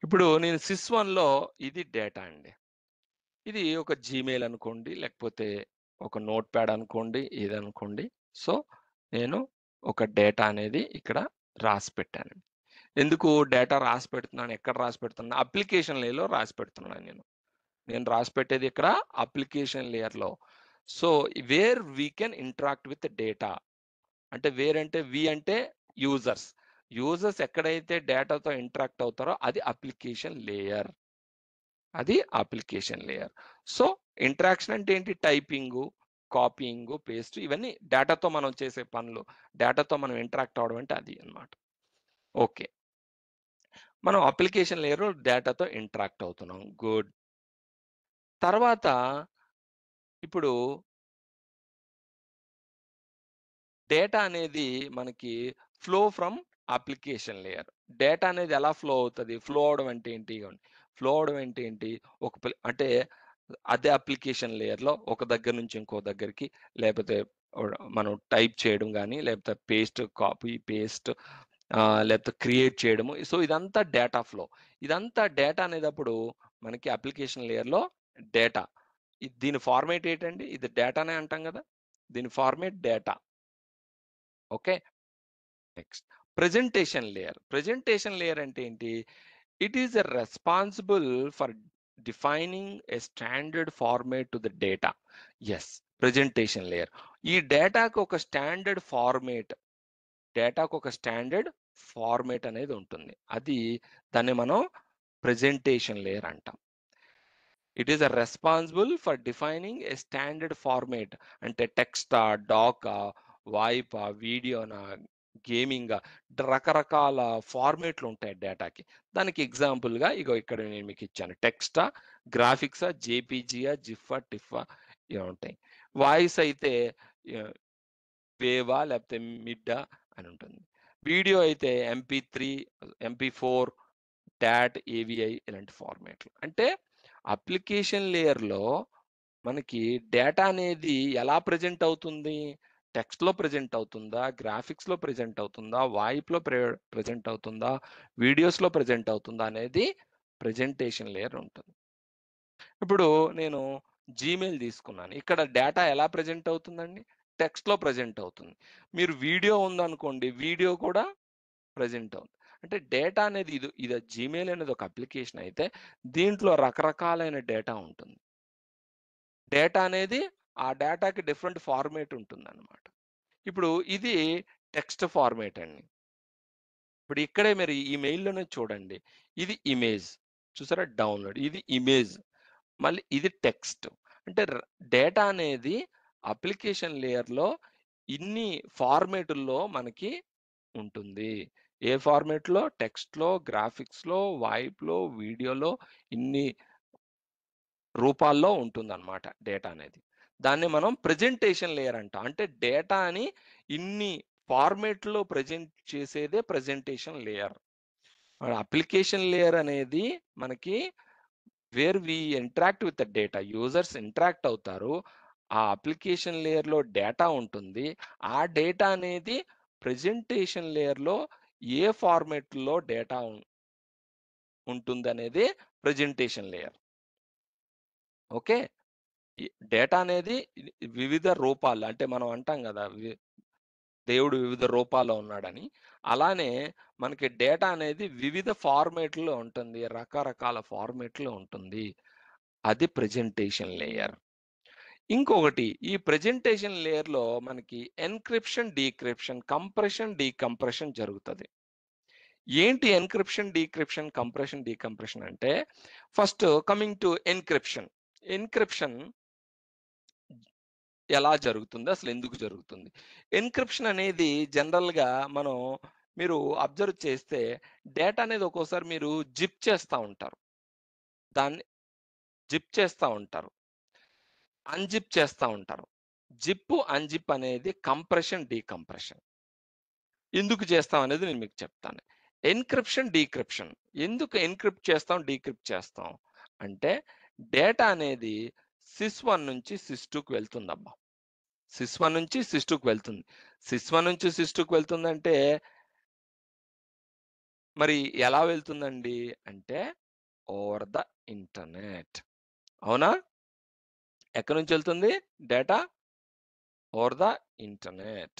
ఇప్పుడు నేను సిస్1లో ఇది డేటా అండి. ఇది ఒక జీమెయిల్ అనుకోండి, లేకపోతే ఒక నోట్ ప్యాడ్ అనుకోండి, ఏదనుకోండి. సో నేను ఒక డేటా అనేది ఇక్కడ రాసి పెట్టాను. ఎందుకు డేటా రాసి పెడుతున్నాను, ఎక్కడ రాసి పెడుతున్నాను? అప్లికేషన్ లేయర్లో రాసి పెడుతున్నాను నేను రాసి పెట్టేది ఇక్కడ అప్లికేషన్ లేయర్లో. So where we can interact with data. అంటే వేర్ అంటే వి అంటే యూజర్స్. యూజర్స్ ఎక్కడైతే డేటాతో ఇంటరాక్ట్ అవుతారో అది అప్లికేషన్ లేయర్. అది అప్లికేషన్ లేయర్. సో ఇంటరాక్షన్ అంటే ఏంటి? టైపింగు, కాపీయింగు, పేస్ట్, ఇవన్నీ డేటాతో మనం చేసే పనులు. డేటాతో మనం ఇంటరాక్ట్ అవ్వడం అంటే అది అన్నమాట. ఓకే, మనం అప్లికేషన్ లేయర్ డేటాతో ఇంటరాక్ట్ అవుతున్నాం. గుడ్. తర్వాత ఇప్పుడు డేటా అనేది మనకి flow from application layer. Data అనేది ఎలా ఫ్లో అవుతది? ఫ్లో అవ్వడం అంటే ఏంటి? ఫ్లో అవ్వడం అంటే ఏంటి? అంటే అదే అప్లికేషన్ లేయర్‌లో ఒక దగ్గర నుంచి ఇంకో దగ్గరికి, లేకపోతే మనం టైప్ చేయడం గాని, లేకపోతే కాపీ, పేస్ట్, లేకపోతే క్రియేట్ చేయడము. సో ఇదంతా డేటా ఫ్లో. ఇదంతా డేటా అనేటప్పుడు మనకి అప్లికేషన్ లేయర్‌లో డేటా. దీని ఫార్మాట్ ఏంటండి? ఇది డేటానే అంటాం గదా! దీని format data. Okay. Next presentation layer. Presentation layer అంటే ఏంటి? It is responsible for defining a standard format to the data. Yes, presentation layer. ఈ డేటాకు ఒక స్టాండర్డ్ ఫార్మాట్, డేటాకు ఒక స్టాండర్డ్ ఫార్మాట్ అనేది ఉంటుంది. దాన్ని మనం ప్రెజెంటేషన్ లేయర్ అంటాం. It is responsible for defining A standard format. అంటే టెక్స్టా, డాకా, వాయిపా, వీడియోనా, గేమింగ్, రకరకాల ఫార్మేట్లు ఉంటాయి డేటాకి. దానికి ఎగ్జాంపుల్గా ఇక్కడ నేను మీకు ఇచ్చాను. టెక్స్టా, గ్రాఫిక్సా, జేపీజీయా, జిఫా, టిఫా, ఇవి ఉంటాయి. వాయిస్ అయితే వేవా, లేకపోతే మిడ్డా అని ఉంటుంది. వీడియో అయితే MP3, MP4, డాట్, ఏవిఐ, ఇలాంటి ఫార్మాట్లు. అంటే అప్లికేషన్ లేయర్లో మనకి డేటా అనేది ఎలా ప్రెజెంట్ అవుతుంది? టెక్స్ట్‌లో ప్రెజెంట్ అవుతుందా? గ్రాఫిక్స్‌లో ప్రెజెంట్ అవుతుందా? వాయిప్‌లో ప్రెజెంట్ అవుతుందా? వీడియోస్‌లో ప్రెజెంట్ అవుతుందా? అనేది ప్రెజెంటేషన్ లేయర్ ఉంటుంది. ఇప్పుడు నేను జీమెయిల్ తీసుకున్నాను. ఇక్కడ డేటా ఎలా ప్రెజెంట్ అవుతుందండి? టెక్స్ట్‌లో ప్రెజెంట్ అవుతుంది. మీరు వీడియో ఉందనుకోండి, వీడియో కూడా ప్రెజెంట్ అవుతుంది. అంటే డేటా అనేది ఇది జీమెయిల్ అనేది ఒక అప్లికేషన్ అయితే దీంట్లో రకరకాలైన డేటా ఉంటుంది. డేటా అనేది ఆ డేటాకి డిఫరెంట్ ఫార్మాట్ ఉంటుందన్నమాట. ఇప్పుడు ఇది టెక్స్ట్ ఫార్మాట్ అండి. ఇప్పుడు ఇక్కడే మీరు ఈ మెయిల్‌లోనే చూడండి. ఇది ఇమేజ్. చూసారా? డౌన్‌లోడ్. ఇది ఇమేజ్. మళ్ళీ ఇది టెక్స్ట్. అంటే డేటా అనేది అప్లికేషన్ లేయర్‌లో ఇన్ని ఫార్మాటుల్లో మనకి ఉంటుంది. ఏ ఫార్మాట్‌లో? టెక్స్ట్‌లో, గ్రాఫిక్స్‌లో, వాయిప్‌లో, వీడియోలో, ఇన్ని రూపాల్లో ఉంటుందన్నమాట డేటా అనేది. దాన్ని మనం ప్రెజెంటేషన్ లేయర్ అంటాం. అంటే డేటాని ఇన్ని ఫార్మాట్‌లో ప్రెజెంట్ చేసేదే ప్రెజెంటేషన్ లేయర్. అప్లికేషన్ లేయర్ అనేది మనకి where we interact with the data. Users interact అవుతారు. ఆ అప్లికేషన్ లేయర్‌లో డేటా ఉంటుంది. ఆ డేటా అనేది ప్రెజెంటేషన్ లేయర్‌లో ఏ ఫార్మాట్‌లో డేటా ఉంటుందనేదే ప్రెజెంటేషన్ లేయర్. ఓకే. డేటా అనేది వివిధ రూపాల్లో అంటే మనం అంటాం గదా! దేవుడు వివిధ రూపాల్లో ఉన్నాడని. అలానే మనకి డేటా అనేది వివిధ ఫార్మాట్‌లో ఉంటుంది. రకరకాల ఫార్మాట్‌లో ఉంటుంది. అది ప్రెజెంటేషన్ లేయర్. ఇంకొకటి ఈ ప్రెజెంటేషన్ లేయర్‌లో మనకి ఎన్‌క్రిప్షన్, డీక్రిప్షన్, కంప్రెషన్, డీకంప్రెషన్ జరుగుతది. ఏంటి ఎన్‌క్రిప్షన్, డీక్రిప్షన్, కంప్రెషన్, డీకంప్రెషన్ అంటే first coming to encryption. Encryption ఎలా జరుగుతుంది? అసలెందుకు జరుగుతుంది? ఎన్‌క్రిప్షన్ అనేది జనరల్‌గా మీరు అబ్జర్వ్ చేస్తే డేటా అనేది ఒక్కోసారి మీరు జిప్ చేస్తా ఉంటారు. దాన్ని జిప్ చేస్తా ఉంటారు. అన్‌జిప్ చేస్తా ఉంటారు. జిప్, అన్‌జిప్ అనేది కంప్రెషన్, డీకంప్రెషన్. ఎందుకు చేస్తాం అనేది నేను మీకు చెప్తాను. Encryption, decryption. ఎందుకు ఎన్‌క్రిప్ట్ చేస్తాం, డీక్రిప్ట్ చేస్తాం అంటే డేటా అనేది సిస్ 1 నుంచి సిస్ 2కి వెళ్తుందబ్బా! సిస్ 1 నుంచి సిస్ 2కి వెళ్తుంది. సిస్ 1 నుంచి సిస్ 2కి వెళ్తుందంటే మరి ఎలా వెళ్తుందండి? అంటే ఓవర్ ద ఇంటర్నెట్. అవునా? ఎక్కడి నుంచి వెళ్తుంది డేటా? Over the internet.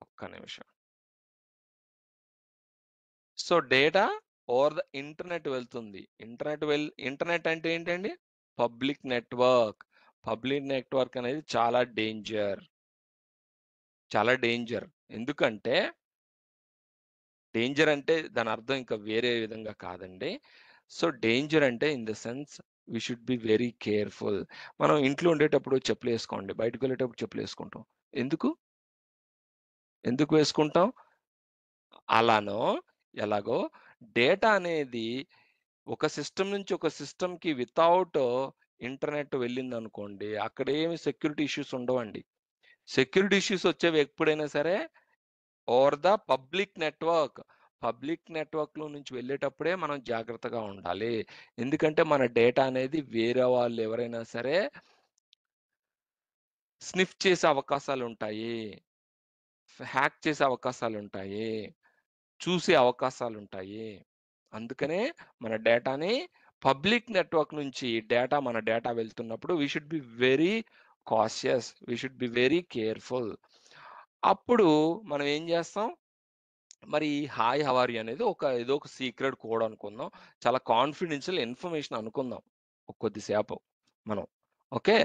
ఒక్క నిమిషం. So, data over the internet వెళ్తుంది. ఇంటర్నెట్ అంటే ఏంటండి? Public network. పబ్లిక్ నెట్వర్క్ అనేది చాలా డేంజర్. చాలా డేంజర్. ఎందుకంటే డేంజర్ అంటే దాని అర్థం ఇంకా వేరే విధంగా కాదండి. సో, డేంజర్ అంటే in the sense we should be very careful. మనం ఇంట్లో ఉండేటప్పుడు చెప్పులేసుకోండి. బయటికెళ్ళేటప్పుడు చెప్పులేసుకుంటాం. ఎందుకు? ఎందుకు వేసుకుంటాం? అలానో ఎలాగో డేటా అనేది ఒక సిస్టమ్ నుంచి ఒక సిస్టమ్‌కి వితౌట్ ఇంటర్నెట్ వెళ్ళిందనుకోండి, అక్కడేమి సెక్యూరిటీ ఇష్యూస్ ఉండవండి. సెక్యూరిటీ ఇష్యూస్ వచ్చేవి ఎప్పుడైనా సరే over the public network. Public నెట్వర్క్‌లో నుంచి వెళ్ళేటప్పుడే మనం జాగ్రత్తగా ఉండాలి. ఎందుకంటే మన డేటా అనేది వేరే వాళ్ళు ఎవరైనా సరే స్నిఫ్ చేసే అవకాశాలుంటాయి. హ్యాక్ చేసే అవకాశాలుంటాయి. చూసే అవకాశాలుంటాయి. అందుకనే మన డేటాని పబ్లిక్ నెట్వర్క్ నుంచి మన డేటా వెళ్తున్నప్పుడు we should be very cautious. We should be very careful. అప్పుడు మనం ఏం జేస్తాం? మరి హాయ్ హౌ ఆర్ యూ అనేది ఏదో ఒక సీక్రెట్ కోడ్ అనుకుందాం. చాలా కాన్ఫిడెన్షియల్ ఇన్ఫర్మేషన్ అనుకుందాం. కొద్దిసేపు మనం. ఓకే.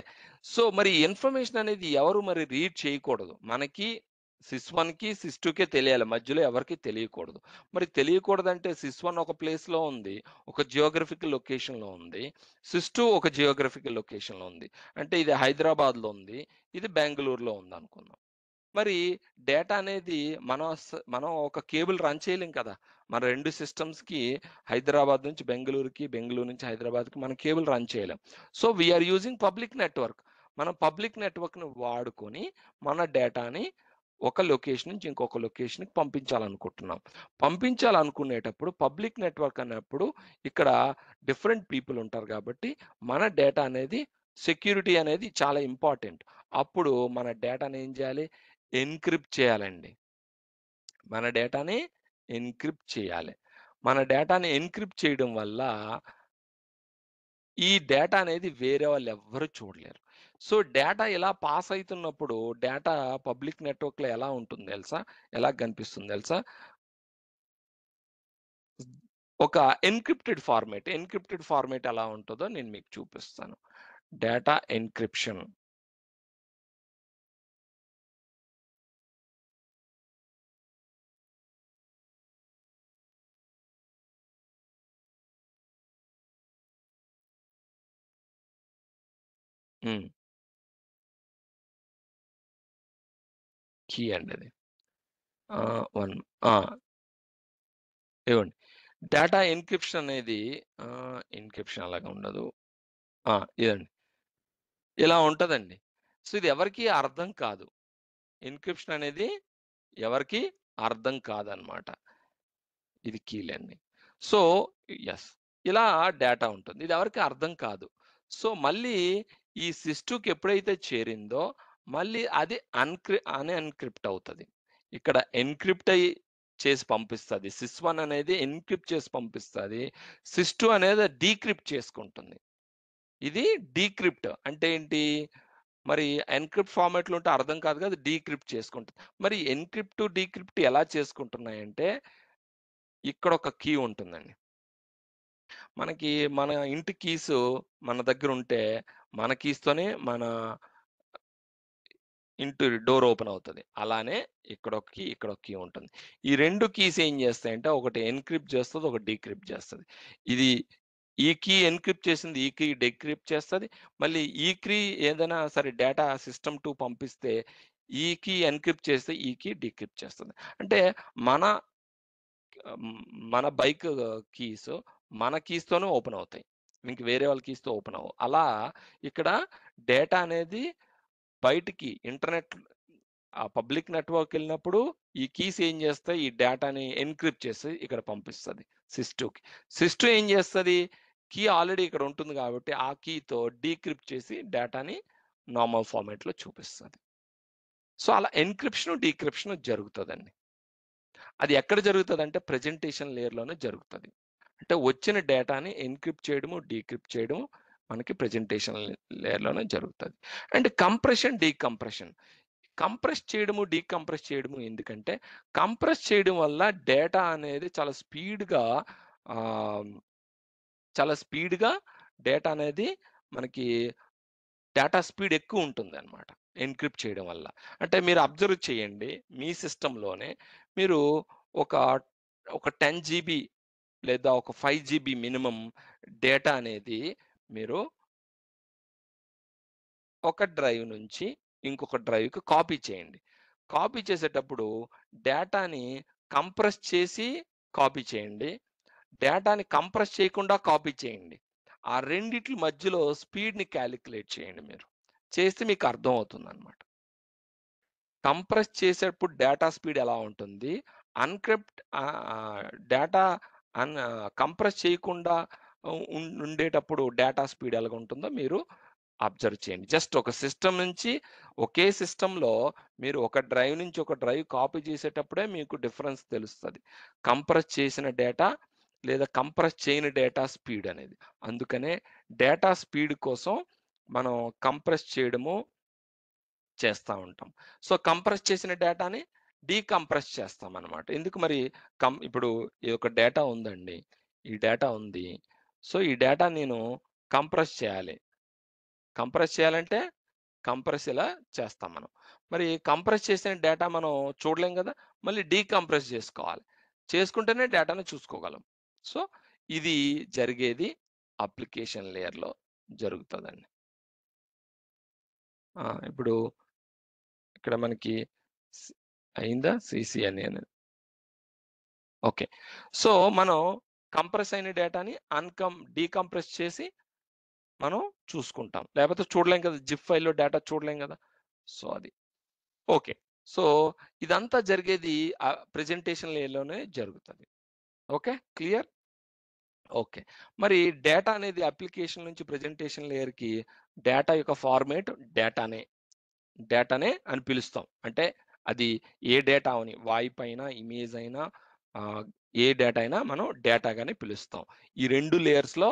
సో, మరి ఇన్ఫర్మేషన్ అనేది ఎవరు మరి రీడ్ చేయకూడదు. మనకి సిస్ 1కి, సిస్ 2కే తెలియాలి. మధ్యలో ఎవరికీ తెలియకూడదు. మరి తెలియకూడదంటే సిస్ 1 ఒక ప్లేస్‌లో ఉంది. ఒక జియోగ్రాఫికల్ లొకేషన్‌లో ఉంది. సిస్ 2 ఒక జియోగ్రాఫికల్ లొకేషన్‌లో ఉంది. అంటే ఇది హైదరాబాద్‌లో ఉంది. ఇది బెంగుళూరులో ఉందనుకుందాం. మరి డేటా అనేది మనం ఒక కేబుల్ రన్ చేయలేం కదా! మన 2 సిస్టమ్స్‌కి హైదరాబాద్ నుంచి బెంగుళూరుకి, బెంగుళూరు నుంచి హైదరాబాద్‌కి మనం కేబుల్ రన్ చేయలేం. So, we are using public network. మనం పబ్లిక్ నెట్వర్క్‌ని వాడుకొని మన డేటాని ఒక లొకేషన్ నుంచి ఇంకొక లొకేషన్‌కి పంపించాలనుకుంటున్నాం. పంపించాలనుకునేటప్పుడు పబ్లిక్ నెట్వర్క్ అన్నప్పుడు ఇక్కడ డిఫరెంట్ పీపుల్ ఉంటారు కాబట్టి మన డేటా అనేది సెక్యూరిటీ అనేది చాలా ఇంపార్టెంట్. అప్పుడు మన డేటాని ఏం చేయాలి? ఎన్‌క్రిప్ట్ చేయాలండి. మన డేటాని ఎన్‌క్రిప్ట్ చేయాలి. మన డేటాని ఎన్‌క్రిప్ట్ చేయడం వల్ల ఈ డేటా అనేది వేరే వాళ్ళెవ్వరు చూడలేరు. సో, డేటా ఇలా పాస్ అయితున్నప్పుడు డేటా పబ్లిక్ నెట్వర్క్‌లో ఎలా ఉంటుంది తెలుసా? ఎలా కనిపిస్తుంది తెలుసా? ఒక ఎన్‌క్రిప్టెడ్ ఫార్మాట్ ఎలా ఉంటదో నేను మీకు చూపిస్తాను. Data encryption. హ్మ్. కీ అండి అది. 1 ఆ! ఇగోండి. డేటా ఎన్‌క్రిప్షన్ అనేది ఎన్‌క్రిప్షన్ అలాగా ఉండదు. ఇదండి. ఇలా ఉంటదండి. సో, ఇది ఎవరికీ అర్థం కాదు. ఎన్‌క్రిప్షన్ అనేది ఎవరికీ అర్థం కాదనమాట. ఇది కీలండి. So yes. ఇలా డేటా ఉంటుంది. ఇది ఎవరికీ అర్థం కాదు. సో, మళ్ళీ ఈ సిస్2కి ఎప్పుడైతే చేరిందో, మళ్ళీ అది అన్‌ఎన్‌క్రిప్ట్ అవుతది. ఇక్కడ ఎన్‌క్రిప్ట్ అయ్యి చేసి పంపిస్తది. సిస్1 అనేది ఎన్‌క్రిప్ట్ చేసి పంపిస్తది. సిస్2 అనేది డీక్రిప్ట్ చేసుకుంటుంది. ఇది డీక్రిప్ట్ అంటే ఏంటి? మరి ఎన్‌క్రిప్ట్ ఫార్మాట్‌లో ఉంటే అర్థం కాదు కదా! డీక్రిప్ట్ చేసుకుంటది. మరి ఎన్‌క్రిప్ట్, డీక్రిప్ట్ ఎలా చేసుకుంటున్నాయంటే ఇక్కడ ఒక కీ ఉంటుందండి. మనకి మన ఇంటి కీసు మన దగ్గర ఉంటే, మన కీస్‌తోనే మన ఇంటి డోర్ ఓపెన్ అవుతది. అలానే ఇక్కడొక కీ, ఇక్కడొక కీ ఉంటుంది. ఈ 2 కీస్ ఏం చేస్తాయంటే ఒకటి ఎన్‌క్రిప్ట్ చేస్తది, ఒకటి డీక్రిప్ట్ చేస్తది. ఇది ఈ కీ ఎన్‌క్రిప్ట్ చేసింది, ఈ కీ డీక్రిప్ట్ చేస్తది. మళ్ళీ ఈ కీ ఏదైనా సరే డేటా సిస్టమ్ 2 పంపిస్తే, ఈ కీ ఎన్‌క్రిప్ట్ చేస్తే, ఈ కీ డీక్రిప్ట్ చేస్తది. అంటే మన మన బైక్ కీస్ మన కీస్‌తోనే ఓపెన్ అవుతాయి. ఇంక వేరే వాళ్ళ కీస్‌తో ఓపెన్ అవ్వవు. అలా ఇక్కడ డేటా అనేది బయటికి ఇంటర్నెట్ పబ్లిక్ నెట్‌వర్క్‌కెళ్ళినప్పుడు ఈ కీస్ ఏం చేస్తాయి? ఈ డేటాని ఎన్‌క్రిప్ట్ చేసి ఇక్కడ పంపిస్తది సిస్2కి. సిస్2 ఏం చేస్తది? కీ ఆల్రెడీ ఇక్కడ ఉంటుంది కాబట్టి, ఆ కీతో డీక్రిప్ట్ చేసి డేటాని నార్మల్ ఫార్మాట్‌లో చూపిస్తది. సో, అలా ఎన్‌క్రిప్షన్, డీక్రిప్షన్ జరుగుతదండి. అది ఎక్కడ జరుగుతదంటే ప్రెజెంటేషన్ లేయర్‌లోనే జరుగుతది. అంటే వచ్చిన డేటాని ఎన్‌క్రిప్ట్ చేయడము, డీక్రిప్ట్ చేయడము మనకి ప్రెజెంటేషన్ లేయర్‌లోనే జరుగుతది. And compression, decompression. కంప్రెస్ చేయడము, డీకంప్రెస్ చేయడము ఎందుకంటే, కంప్రెస్ చేయడం వల్ల డేటా అనేది ఆహ్, చాలా స్పీడ్‌గా డేటా అనేది మనకి డేటా స్పీడ్ ఎక్కువుంటుందనమాట. ఎన్‌క్రిప్ట్ చేయడం వల్ల. అంటే మీరు అబ్జర్వ్ చేయండి. మీ సిస్టమ్‌లోనే మీరు ఒక, ఒక 10 జీబీ లేదా ఒక 5 జీబీ మినిమమ్ డేటా అనేది మీరు ఒక డ్రైవ్ నుంచి ఇంకొక డ్రైవ్‌కి కాపీ చేయండి. కాపీ చేసేటప్పుడు డేటాని కంప్రెస్ చేసి కాపీ చేయండి. డేటాని కంప్రెస్ చేయకుండా కాపీ చేయండి. ఆ రెండిట్లి మధ్యలో స్పీడ్‌ని కాలిక్యులేట్ చేయండి మీరు. చేస్తే మీకు అర్థమవుతుందనమాట. కంప్రెస్ చేసేటప్పుడు డేటా స్పీడ్ ఎలా ఉంటుంది? అన్‌క్రిప్ట్ డేటా కంప్రెస్ చేయకుండా ఉండేటప్పుడు డేటా స్పీడ్ ఎలాగుంటుందో మీరు అబ్జర్వ్ చేయండి. జస్ట్ ఒక సిస్టమ్ నుంచి ఒకే సిస్టమ్‌లో మీరు ఒక డ్రైవ్ నుంచి ఒక డ్రైవ్ కాపీ చేసేటప్పుడే మీకు డిఫరెన్స్ తెలుస్తది. కంప్రెస్ చేసిన డేటా లేదా కంప్రెస్ చేయని డేటా స్పీడ్ అనేది. అందుకనే డేటా స్పీడ్ కోసం మనం కంప్రెస్ చేయడము చేస్తా ఉంటాం. సో, కంప్రెస్ చేసిన డేటాని డీకంప్రెస్ చేస్తామనమాట. ఎందుకు మరి ఇప్పుడు ఈ యొక్క డేటా ఉందండి. ఈ డేటా ఉంది. సో, ఈ డేటా నేను కంప్రెస్ చేయాలి. కంప్రెస్ చేయాలంటే కంప్రెస్ ఇలా చేస్తాం మనం. మరి కంప్రెస్ చేసిన డేటా మనం చూడలేం గదా! మళ్ళీ డీకంప్రెస్ జేసుకోవాలి. చేసుకుంటేనే డేటాను చూసుకోగలం. సో, ఇది జరిగేది అప్లికేషన్ లేయర్‌లో జరుగుతదండి. ఇప్పుడు ఇక్కడ మనకి స్ అయిందా? సీసీ అనేది. ఓకే. సో, మనం కంప్రెస్ అయిన డేటాని డీకంప్రెస్ చేసి మనం చూసుకుంటాం. లేపోతే చూడలేం కదా! జిప్ ఫైల్‌లో డేటా చూడలేం గదా! సో, అది. ఓకే. సో, ఇదంతా జరిగేది ప్రెజెంటేషన్ లేయర్‌లోనే జరుగుతది. ఓకే. క్లియర్? ఓకే. మరి డేటా అనేది అప్లికేషన్ నుంచి ప్రెజెంటేషన్ లేయర్‌కి డేటా యొక్క ఫార్మాట్ డేటానే. డేటానే అని పిలుస్తాం. అంటే అది ఏ డేటా అవని వాయిప్ అయినా, ఇమేజ్ అయినా ఆహ్, ఏ డేటా అయినా మనం డేటాగానే పిలుస్తాం. ఈ 2 లేయర్స్‌లో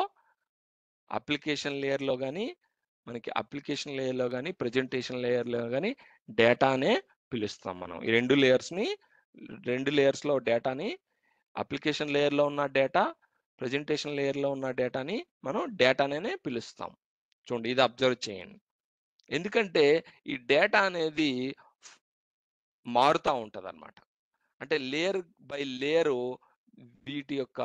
అప్లికేషన్ లేయర్‌లో గాని, ప్రెజెంటేషన్ లేయర్‌లో గాని డేటానే పిలుస్తాం మనం. ఈ 2 లేయర్స్‌లో డేటాని అప్లికేషన్ లేయర్‌లో ఉన్న డేటా, ప్రెజెంటేషన్ లేయర్‌లో ఉన్న డేటాని మనం డేటాననే పిలుస్తాం. చూడండి ఇది అబ్జర్వ్ చేయండి. ఎందుకంటే ఈ డేటా అనేది ఫ్ మారుతా ఉంటదనమాట. అంటే లేయర్ బై లేయరు వీటి యొక్క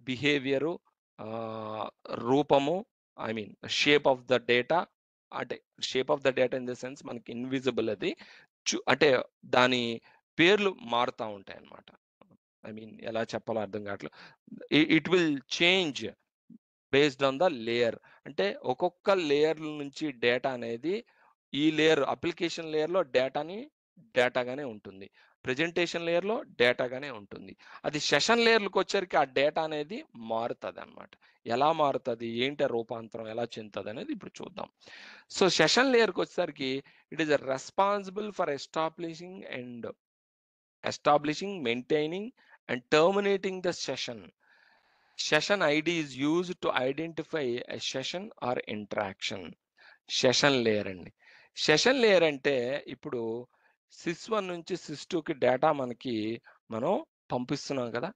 బిహేవియరు ఆహ్, రూపము I mean shape of the data అంటే shape of the data in the sense మనకి ఇన్విజిబుల్ అది. అంటే దాని పేర్లు మారుతా ఉంటాయన్నమాట. ఐ మీన్ ఎలా చెప్పాలో అర్థం కావట్లేదు. It will change based on the layer. అంటే ఒక్కొక్క లేయర్ నుంచి డేటా అనేది ఈ లేయర్ అప్లికేషన్ లేయర్‌లో డేటాగానే ఉంటుంది. ప్రెజెంటేషన్ లేయర్‌లో డేటాగానే ఉంటుంది. అది సెషన్ లేయర్‌లకొచ్చేసరికి ఆ డేటా అనేది మారుతదనమాట. ఎలా మారుతుంది, ఏంటి రూపాంతరం ఎలా చెందుతుంది అనేది ఇప్పుడు చూద్దాం. సో సెషన్ లేయర్కి వచ్చేసరికి it is responsible for establishing, maintaining and terminating the session. Session ID is used to identify a session or interaction. Session layer అండి. సెషన్ లేయర్ అంటే ఇప్పుడు SIS1 నుంచి SIS2కి డేటా మనం పంపిస్తున్నాం కదా.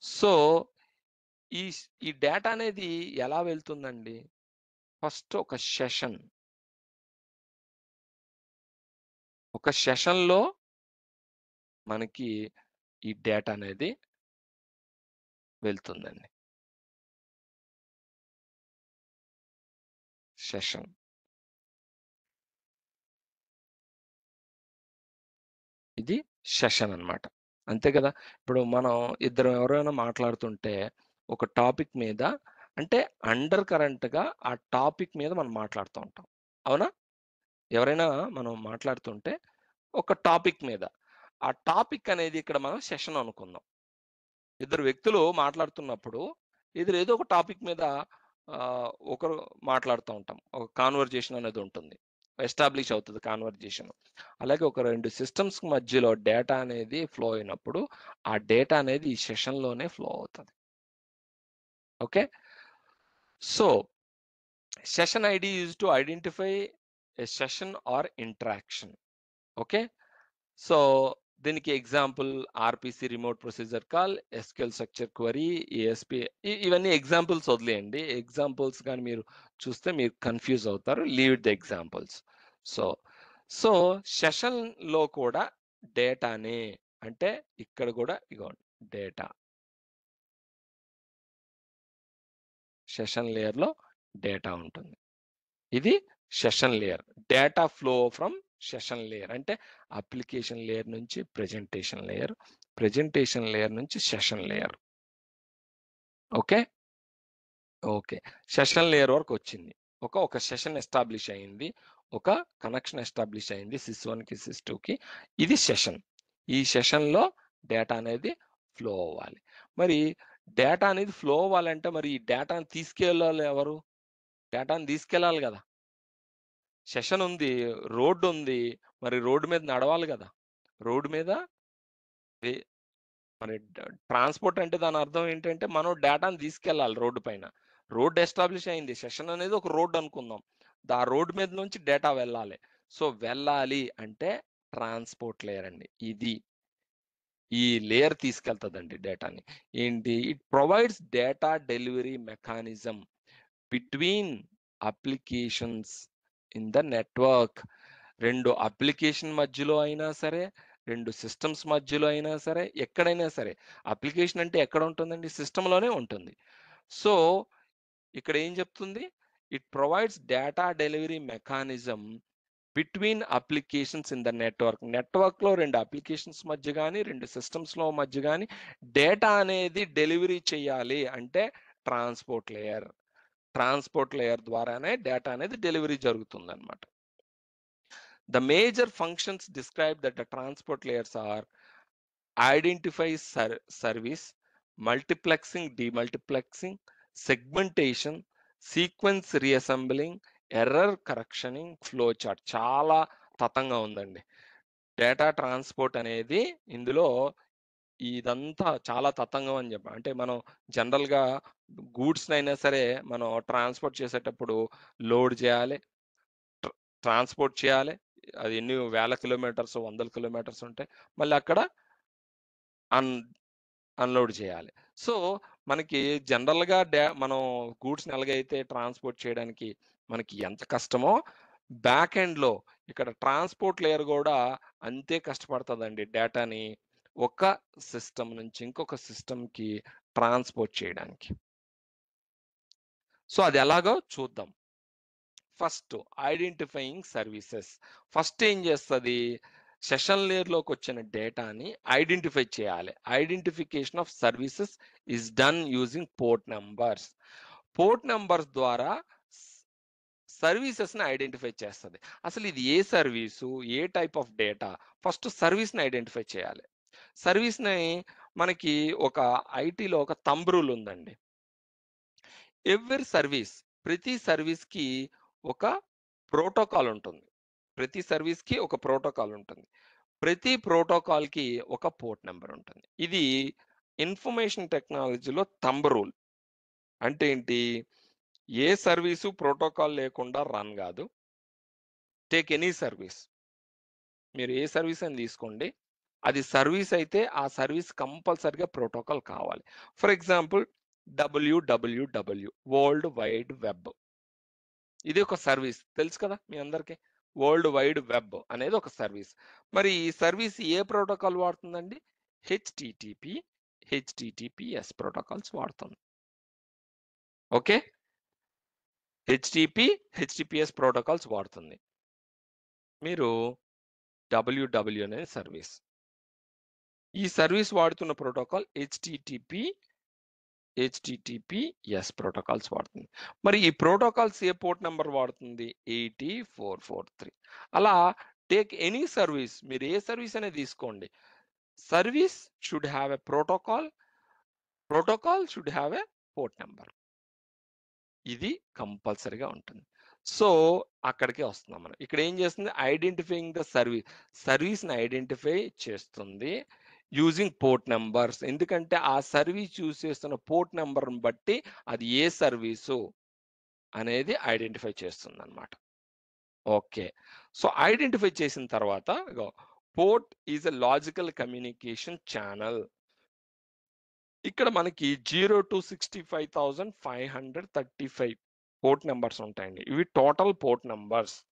సో ఈ డేటా అనేది ఎలా వెళ్తుందండి? ఫస్ట్ ఒక సెషన్లో మనకి ఈ డేటా అనేది వెళ్తుందండి. సెషన్ ఇది సెషన్ అన్నమాట. అంతే కదా. ఇప్పుడు మనం ఇద్దరం ఎవరైనా మాట్లాడుతుంటే ఒక టాపిక్ మీద అంటే అండర్ కరెంట్‌గా ఆ టాపిక్ మీద మనం మాట్లాడుతూ ఉంటాం. అవునా? ఎవరైనా మనం మాట్లాడుతుంటే ఒక టాపిక్ మీద. ఆ టాపిక్ అనేది ఇక్కడ మనం సెషన్ అనుకుందాం. ఇద్దరు వ్యక్తులు మాట్లాడుతున్నప్పుడు ఏదో ఒక టాపిక్ మీద ఒకరు మాట్లాడుతూ ఉంటాం. ఒక కాన్వర్జేషన్ అనేది ఉంటుంది. ఎస్టాబ్లిష్ అవుతుంది కాన్వర్జేషన్. అలాగే ఒక 2 సిస్టమ్స్ మధ్యలో డేటా అనేది ఫ్లో అయినప్పుడు ఆ డేటా అనేది ఈ సెషన్‌లోనే ఫ్లో అవుతది. Okay. So session ID used to identify a session or interaction. Okay. So దీనికి example RPC remote procedure call, SQL structure query, ASP ఇవన్నీ ఎగ్జాంపుల్స్ వదిలేయండి. ఎగ్జాంపుల్స్ గాని మీరు చూస్తే మీరు కన్‌ఫ్యూజ్ అవుతారు. Leave the examples. So, so సెషన్‌లో కూడా డేటానే అంటే ఇక్కడ కూడా ఇగోండి డేటా. సెషన్ లేయర్‌లో డేటా ఉంటుంది. ఇది session layer. Data flow from session layer అంటే అప్లికేషన్ లేయర్ నుంచి ప్రెజెంటేషన్ లేయర్, ప్రెజెంటేషన్ లేయర్ నుంచి session layer. Okay. Okay. Session layer వరకు వచ్చింది. ఒక సెషన్ ఎస్టాబ్లిష్ అయింది. ఒక కనెక్షన్ ఎస్టాబ్లిష్ అయింది SIS1కి SIS2కి. ఇది సెషన్. ఈ సెషన్‌లో డేటా అనేది ఫ్లో అవ్వాలి. మరి డేటా అనేది ఫ్లో అవ్వాలంటే మరి ఈ డేటాని తీసుకెళ్ళాలి ఎవరు? డేటాని తీసుకెళ్ళాలి గదా. సెషన్ ఉంది. రోడ్ ఉంది. మరి రోడ్డు మీద నడవాలి గదా. రోడ్డు మీద వె మరి ట్రాన్స్‌పోర్ట్ అంటే దాని అర్థం ఏంటంటే మనం డేటాని తీసుకెళ్ళాలి రోడ్డు పైన. రోడ్ ఎస్టాబ్లిష్ అయింది. సెషన్ అనేది ఒక రోడ్ అనుకుందాం. ఆ రోడ్ మీద నుంచి డేటా వెళ్ళాలి. సో వెళ్ళాలి అంటే ట్రాన్స్‌పోర్ట్ లేయర్ అండి. ఈ లేయర్ తీసుకెళ్తదండి డేటాని. ఏంటి? It provides data delivery mechanism between applications in the network. 2 application మధ్యలో అయినా సరే, 2 సిస్టమ్స్ మధ్యలో అయినా సరే, ఎక్కడైనా సరే. అప్లికేషన్ అంటే ఎక్కడ ఉంటుందండి? సిస్టమ్‌లోనే ఉంటుంది. సో, ఇక్కడ ఏం చెప్తుంది? It provides data delivery mechanism between applications in the network. నెట్వర్క్‌లో 2 అప్లికేషన్స్ మధ్య గాని, 2 సిస్టమ్స్‌లో మధ్య గాని డేటా అనేది డెలివరీ చేయాలి అంటే ట్రాన్స్‌పోర్ట్ లేయర్. ట్రాన్స్‌పోర్ట్ లేయర్ ద్వారానే డేటా అనేది డెలివరీ జరుగుతుందన్నమాట. The major functions described that the transport layers are identify service, multiplexing, demultiplexing, segmentation, sequence reassembling, error correctioning, flow chart. చాలా తతంగా ఉందండి. డేటా ట్రాన్స్పోర్ట్ అనేది ఇందులో ఇదంతా చాలా తతంగం అని చెప్పాలి. అంటే మనం జనరల్‌గా గూడ్స్‌నైనా సరే మనం ట్రాన్స్‌పోర్ట్ చేసేటప్పుడు లోడ్ చేయాలి. ట్ర ట్రాన్స్‌పోర్ట్ చేయాలి. అది ఎన్ని వేల కిలోమీటర్స్, వందల కిలోమీటర్స్ ఉంటాయి. మళ్ళీ అక్కడ అన్ అన్‌లోడ్ చేయాలి. సో, మనకి జనరల్‌గా మనం గూడ్స్‌ని ఎలాగైతే ట్రాన్స్‌పోర్ట్ చేయడానికి మనకి ఎంత కష్టమో, బ్యాక్ ఎండ్‌లో ఇక్కడ ట్రాన్స్‌పోర్ట్ లేయర్ గూడా అంతే కష్టపడతదండి డేటాని ఒక సిస్టమ్ నుంచి ఇంకొక సిస్టమ్‌కి ట్రాన్స్‌పోర్ట్ చేయడానికి. సో, అది ఎలాగో చూద్దాం. First identifying services. ఫస్ట్ ఏం చేస్తది? సెషన్ లేయర్‌లోకి వచ్చిన డేటాని ఐడెంటిఫై చేయాలి. Identification of services is done using port numbers. Port numbers ద్వారా సర్వీసెస్‌ని ఐడెంటిఫై చేస్తది. అసలు ఇది ఏ సర్వీసు? ఏ టైప్ ఆఫ్ డేటా? ఫస్ట్ సర్వీస్‌ని ఐడెంటిఫై చేయాలి. సర్వీస్‌ని మనకి ఒక ఐటీలో ఒక థంబ్ రూల్ ఉందండి. ఎవ్రీ సర్వీస్, ప్రతి సర్వీస్‌కి ఒక ప్రోటోకాల్ ఉంటుంది. ప్రతి సర్వీస్‌కి ఒక ప్రోటోకాల్ ఉంటుంది. ప్రతి ప్రోటోకాల్‌కి ఒక పోర్ట్ నంబర్ ఉంటుంది. ఇది ఇన్ఫర్మేషన్ టెక్నాలజీలో థంబ్ రూల్. అంటే ఏంటి? ఏ సర్వీసు ప్రోటోకాల్ లేకుండా రన్ గాదు. Take any service. మీరు ఏ సర్వీస్ అని తీసుకోండి. అది సర్వీస్ అయితే ఆ సర్వీస్ కంపల్సరీగా ప్రోటోకాల్ కావాలి. For example WWW world wide web. ఇది ఒక సర్వీస్. తెలుసు కదా మీ అందరికి. వరల్డ్ వైడ్ వెబ్ అనేది ఒక సర్వీస్. మరి ఈ సర్వీస్ ఏ ప్రోటోకాల్ వాడుతుందండి? హెచ్‌టిటిపి, హెచ్‌టిటిపిఎస్ ప్రోటోకాల్స్ వాడుతుంది. ఓకే. హెచ్‌టిపిఎస్ ప్రోటోకాల్స్ వాడుతుంది. మీరు డబ్ల్యూడబ్ల్యూ అనే సర్వీస్. ఈ సర్వీస్ వాడుతున్న ప్రోటోకాల్ హెచ్‌టిటిపిఎస్ ప్రోటోకాల్స్ వాడుతుంది. మరి ఈ ప్రోటోకాల్స్ ఏ పోర్ట్ నంబర్ వాడుతుంది? 80443. అలా టేక్ ఎనీ సర్వీస్, మీరు ఏ సర్వీస్ అనేది తీసుకోండి. Service should have a protocol, protocol should have a port number. ఇది కంపల్సరీగా ఉంటుంది. సో, అక్కడికే వస్తున్నాం మనం. ఇక్కడ ఏం చేస్తుంది? Identifying the service. సర్వీస్‌ని ఐడెంటిఫై చేస్తుంది యూజింగ్ పోర్ట్ నంబర్స్. ఎందుకంటే ఆ సర్వీస్ యూజ్ చేస్తున్న పోర్ట్ నంబర్‌ని బట్టి అది ఏ సర్వీసు అనేది ఐడెంటిఫై చేస్తుందన్నమాట. ఓకే. సో, ఐడెంటిఫై చేసిన తర్వాత ఇగో port is a logical communication channel. ఇక్కడ మనకి 0-65,535 పోర్ట్ నంబర్స్ ఉంటాయండి. ఇవి టోటల్ పోర్ట్ నంబర్స్.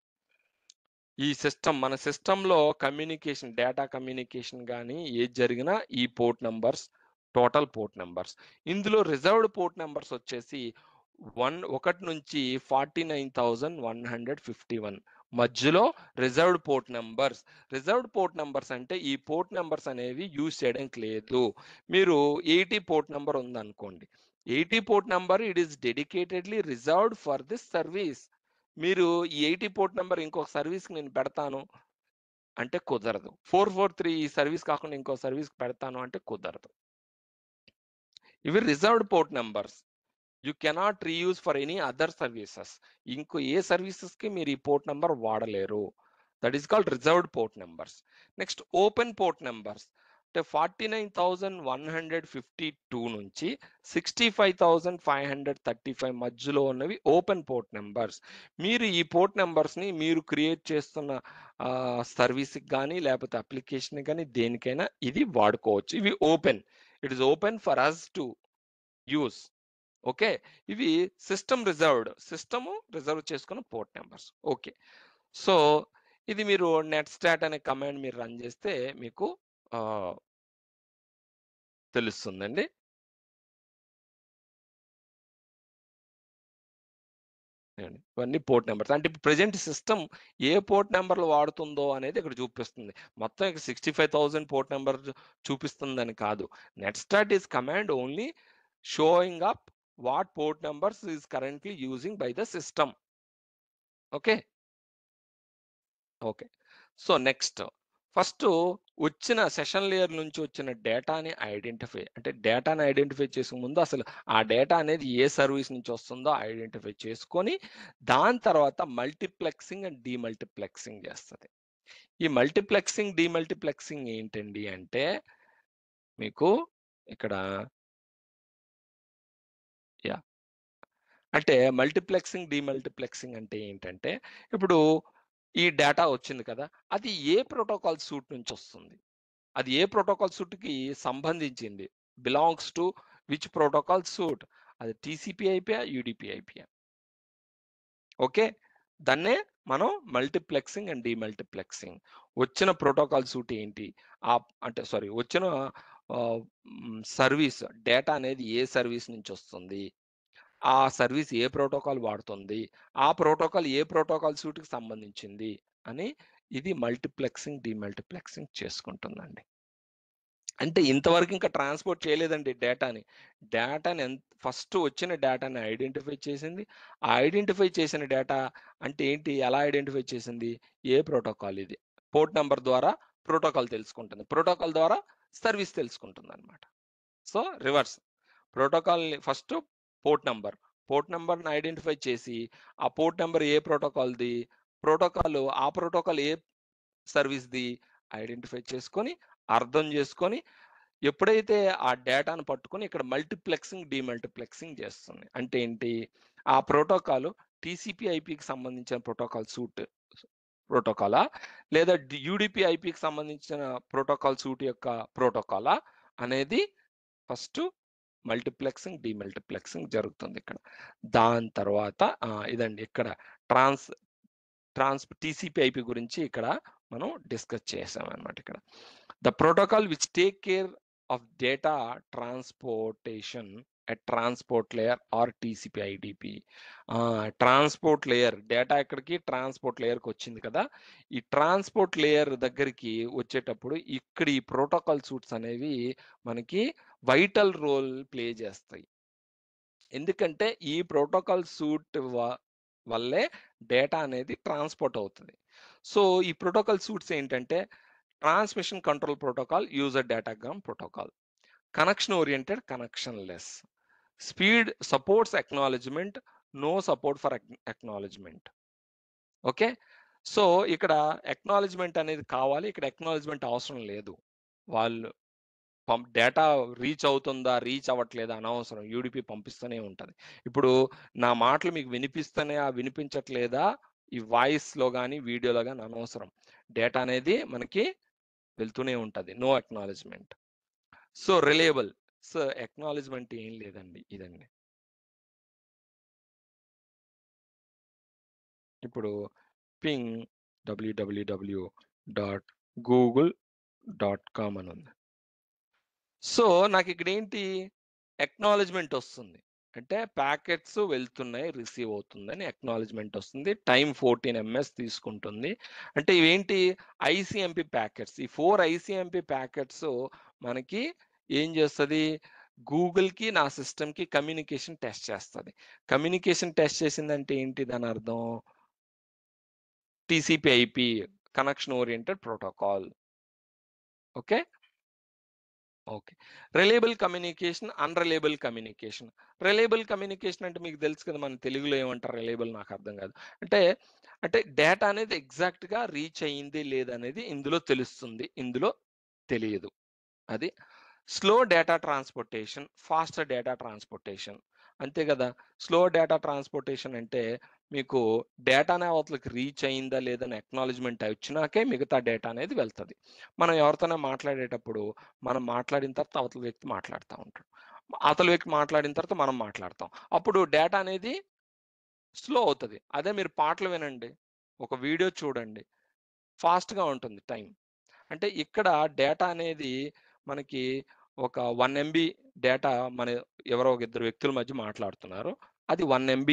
ఈ మన సిస్టమ్‌లో కమ్యూనికేషన్, డేటా కమ్యూనికేషన్ గాని ఏది జరిగినా ఈ port numbers, total port numbers. ఇందులో రిజర్వ్డ్ పోర్ట్ నంబర్స్ వచ్చేసి 1 నుంచి 49,151 మధ్యలో reserved port numbers. Reserved port numbers అంటే ఈ పోర్ట్ నంబర్స్ అనేవి యూజ్ చేయడానికి లేదు. మీరు 80 పోర్ట్ నంబర్ ఉందనుకోండి. 80 port number it is dedicatedly reserved for this service. మీరు ఈ 80 పోర్ట్ నంబర్ ఇంకొక సర్వీస్‌కి నేను పెడతాను అంటే కుదరదు. 443 ఈ సర్వీస్ కాకుండా ఇంకో సర్వీస్‌కి పెడతాను అంటే కుదరదు. ఇవి reserved port numbers. You cannot reuse for any other services. ఇంకో ఏ సర్వీసెస్‌కి మీరు ఈ పోర్ట్ నంబర్ వాడలేరు. That is called reserved port numbers. Next open port numbers. అంటే 49,152 నుంచి 65,535 మధ్యలో ఉన్నవి ఓపెన్ పోర్ట్ నంబర్స్. మీరు ఈ పోర్ట్ నంబర్స్‌ని మీరు క్రియేట్ చేస్తున్న సర్వీస్‌కి గాని, లేకపోతే అప్లికేషన్‌కి గాని దేనికైనా ఇది వాడుకోవచ్చు. ఇవి open. It is open for us to use. Okay. ఇవి సిస్టమ్ రిజర్వ్ చేసుకున్న పోర్ట్ నంబర్స్. ఓకే. సో, ఇది మీరు నెట్‌స్టాట్ అనే కమాండ్ మీరు రన్ చేస్తే మీకు ఆహ్, తెలుస్తుందండి. ఇవన్నీ పోర్ట్ నంబర్స్. అంటే ఇప్పుడు ప్రెజెంట్ సిస్టమ్ ఏ పోర్ట్ నంబర్‌లు వాడుతుందో అనేది ఇక్కడ చూపిస్తుంది. మొత్తం ఇక 65,000 పోర్ట్ నంబర్ చూపిస్తుందని కాదు. Netstat is command only showing up what port numbers is currently using by the system. Okay. Okay. So, next first వచ్చిన సెషన్ లేయర్ నుంచి వచ్చిన డేటాని ఐడెంటిఫై చేసే ముందు అసలు ఆ డేటా అనేది ఏ సర్వీస్ నుంచి వస్తుందో ఐడెంటిఫై చేసుకొని, దాని తర్వాత మల్టీప్లెక్సింగ్ అండ్ డీమల్టీప్లెక్సింగ్ చేస్తది. ఈ మల్టీప్లెక్సింగ్, డీమల్టీప్లెక్సింగ్ ఏంటండి అంటే, మీకు ఇక్కడ యాహ్! అంటే మల్టీప్లెక్సింగ్, డీమల్టీప్లెక్సింగ్ అంటే ఏంటంటే, ఇప్పుడు ఈ డేటా వచ్చింది కదా! అది ఏ ప్రోటోకాల్ సూట్ నుంచి వస్తుంది? అది ఏ ప్రోటోకాల్ సూట్‌కి సంబంధించింది. Belongs to which protocol suit. అది టీసీపీ ఐపీయా? యూడీపీ ఐపీయా? ఓకే. దాన్నే మనం మల్టీప్లెక్సింగ్ అండ్ డీమల్టీప్లెక్సింగ్. వచ్చిన ప్రోటోకాల్ సూట్ ఏంటి? అంటే సారీ వచ్చిన సర్వీస్ డేటా అనేది ఏ సర్వీస్ నుంచి వస్తుంది? ఆ సర్వీస్ ఏ ప్రోటోకాల్ వాడుతుంది? ఆ ప్రోటోకాల్ ఏ ప్రోటోకాల్ సూట్‌కి సంబంధించింది అని ఇది మల్టీప్లెక్సింగ్, డీమల్టీప్లెక్సింగ్ చేసుకుంటుందండి. అంటే ఇంతవరకు ఇంకా ట్రాన్స్‌పోర్ట్ చేయలేదండి డేటాని. ఫస్ట్ వచ్చిన డేటాని ఐడెంటిఫై చేసింది. ఆ ఐడెంటిఫై చేసిన డేటా అంటే ఏంటి? ఎలా ఐడెంటిఫై చేసింది? ఏ ప్రోటోకాల్ ఇది? పోర్ట్ నంబర్ ద్వారా ప్రోటోకాల్ తెలుసుకుంటుంది. ప్రోటోకాల్ ద్వారా సర్వీస్ తెలుసుకుంటుందన్నమాట. So, reverse. ప్రోటోకాల్‌ని ఫస్ట్ పోర్ట్ నంబర్. పోర్ట్ నెంబర్ని ఐడెంటిఫై చేసి ఆ పోర్ట్ నెంబర్ ఏ ప్రోటోకాల్ది, ప్రోటోకాల్ ఆ ప్రోటోకాల్ ఏ సర్వీస్ది ఐడెంటిఫై చేసుకొని అర్థం చేసుకొని ఎప్పుడైతే ఆ డేటాను పట్టుకొని ఇక్కడ మల్టీప్లెక్సింగ్ డీమల్టీప్లెక్సింగ్ చేస్తుంది. అంటే ఏంటి, ఆ ప్రోటోకాల్ టీసీపీ ఐపీకి సంబంధించిన ప్రోటోకాల్ సూట్ ప్రోటోకాలా లేదా యూడిపి ఐపీకి సంబంధించిన ప్రోటోకాల్ సూట్ యొక్క ప్రోటోకాలా అనేది ఫస్ట్ మల్టీప్లెక్సింగ్ డీమల్టీప్లెక్సింగ్ జరుగుతుంది ఇక్కడ. దాని తర్వాత ఇదండి ఇక్కడ టీసీపీ ఐపీ గురించి ఇక్కడ మనం డిస్కస్ చేసాం అనమాట. ఇక్కడ the protocol which take care of data transportation at transport layer or TCP IDP. Transport layer data ఎక్కడికి ట్రాన్స్పోర్ట్ లేయర్కి వచ్చింది కదా, ఈ ట్రాన్స్పోర్ట్ లేయర్ దగ్గరికి వచ్చేటప్పుడు ఇక్కడ ఈ ప్రోటోకాల్ సూట్స్ అనేవి మనకి వైటల్ రోల్ ప్లే చేస్తాయి. ఎందుకంటే ఈ ప్రోటోకాల్ సూట్ వల్లే డేటా అనేది ట్రాన్స్పోర్ట్ అవుతుంది. సో ఈ ప్రోటోకాల్ సూట్స్ ఏంటంటే transmission control protocol, user datagram protocol, connection oriented, connectionless, speed supports acknowledgement, no support for acknowledgement. Okay, so ఇక్కడ అక్నాలెడ్జ్మెంట్ అనేది కావాలి, ఇక్కడ అక్నాలెడ్జ్మెంట్ అవసరం లేదు. వాళ్ళు డేటా రీచ్ అవుతుందా రీచ్ అవ్వట్లేదా అనవసరం, యూడిపి పంపిస్తూనే ఉంటుంది. ఇప్పుడు నా మాటలు మీకు వినిపిస్తూనే వినిపించట్లేదా ఈ వాయిస్లో కానీ వీడియోలో కానీ అనవసరం, డేటా అనేది మనకి వెళ్తూనే ఉంటుంది, no acknowledgement. So reliable, so acknowledgement ఏం లేదండి, ఇదండి. ఇప్పుడు పింగ్ www.google.com అని ఉంది. సో నాకు ఇక్కడ ఏంటి అక్నాలెడ్జ్మెంట్ వస్తుంది, అంటే ప్యాకెట్స్ వెళ్తున్నాయి రిసీవ్ అవుతుందని అక్నాలెడ్జ్మెంట్ వస్తుంది. టైం 14 ms తీసుకుంటుంది. అంటే ఇవేంటి ఐసిఎంపి ప్యాకెట్స్. ఈ 4 ఐసిఎంపి ప్యాకెట్స్ మనకి ఏం చేస్తుంది, గూగుల్కి నా సిస్టమ్కి కమ్యూనికేషన్ టెస్ట్ చేస్తుంది. కమ్యూనికేషన్ టెస్ట్ చేసిందంటే ఏంటి దాని అర్థం, TCP IP connection oriented protocol. Okay okay, reliable communication, unreliable communication. Reliable communication అంటే మీకు తెలుసు కదా, మన తెలుగులో ఏమంటారు రిలయబుల్, నాకు అర్థం కాదు. అంటే అంటే డేటా అనేది ఎగ్జాక్ట్గా రీచ్ అయ్యింది లేదనేది ఇందులో తెలుస్తుంది, ఇందులో తెలియదు. అది slow data transportation, faster data transportation, అంతే కదా. స్లో డేటా ట్రాన్స్పోర్టేషన్ అంటే మీకు డేటానే అవతలకి రీచ్ అయిందా లేదని అక్నాలెడ్జ్మెంట్ వచ్చినాకే మిగతా డేటా అనేది వెళ్తుంది. మనం ఎవరితోనే మాట్లాడేటప్పుడు మనం మాట్లాడిన తర్వాత అవతల వ్యక్తి మాట్లాడుతూ ఉంటాడు, అవతల వ్యక్తి మాట్లాడిన తర్వాత మనం మాట్లాడతాం, అప్పుడు డేటా అనేది స్లో అవుతుంది. అదే మీరు పాటలు వినండి, ఒక వీడియో చూడండి, ఫాస్ట్గా ఉంటుంది టైం. అంటే ఇక్కడ డేటా అనేది మనకి ఒక 1 MB డేటా, మన ఎవరో ఒక ఇద్దరు వ్యక్తుల మధ్య మాట్లాడుతున్నారు, అది 1 MB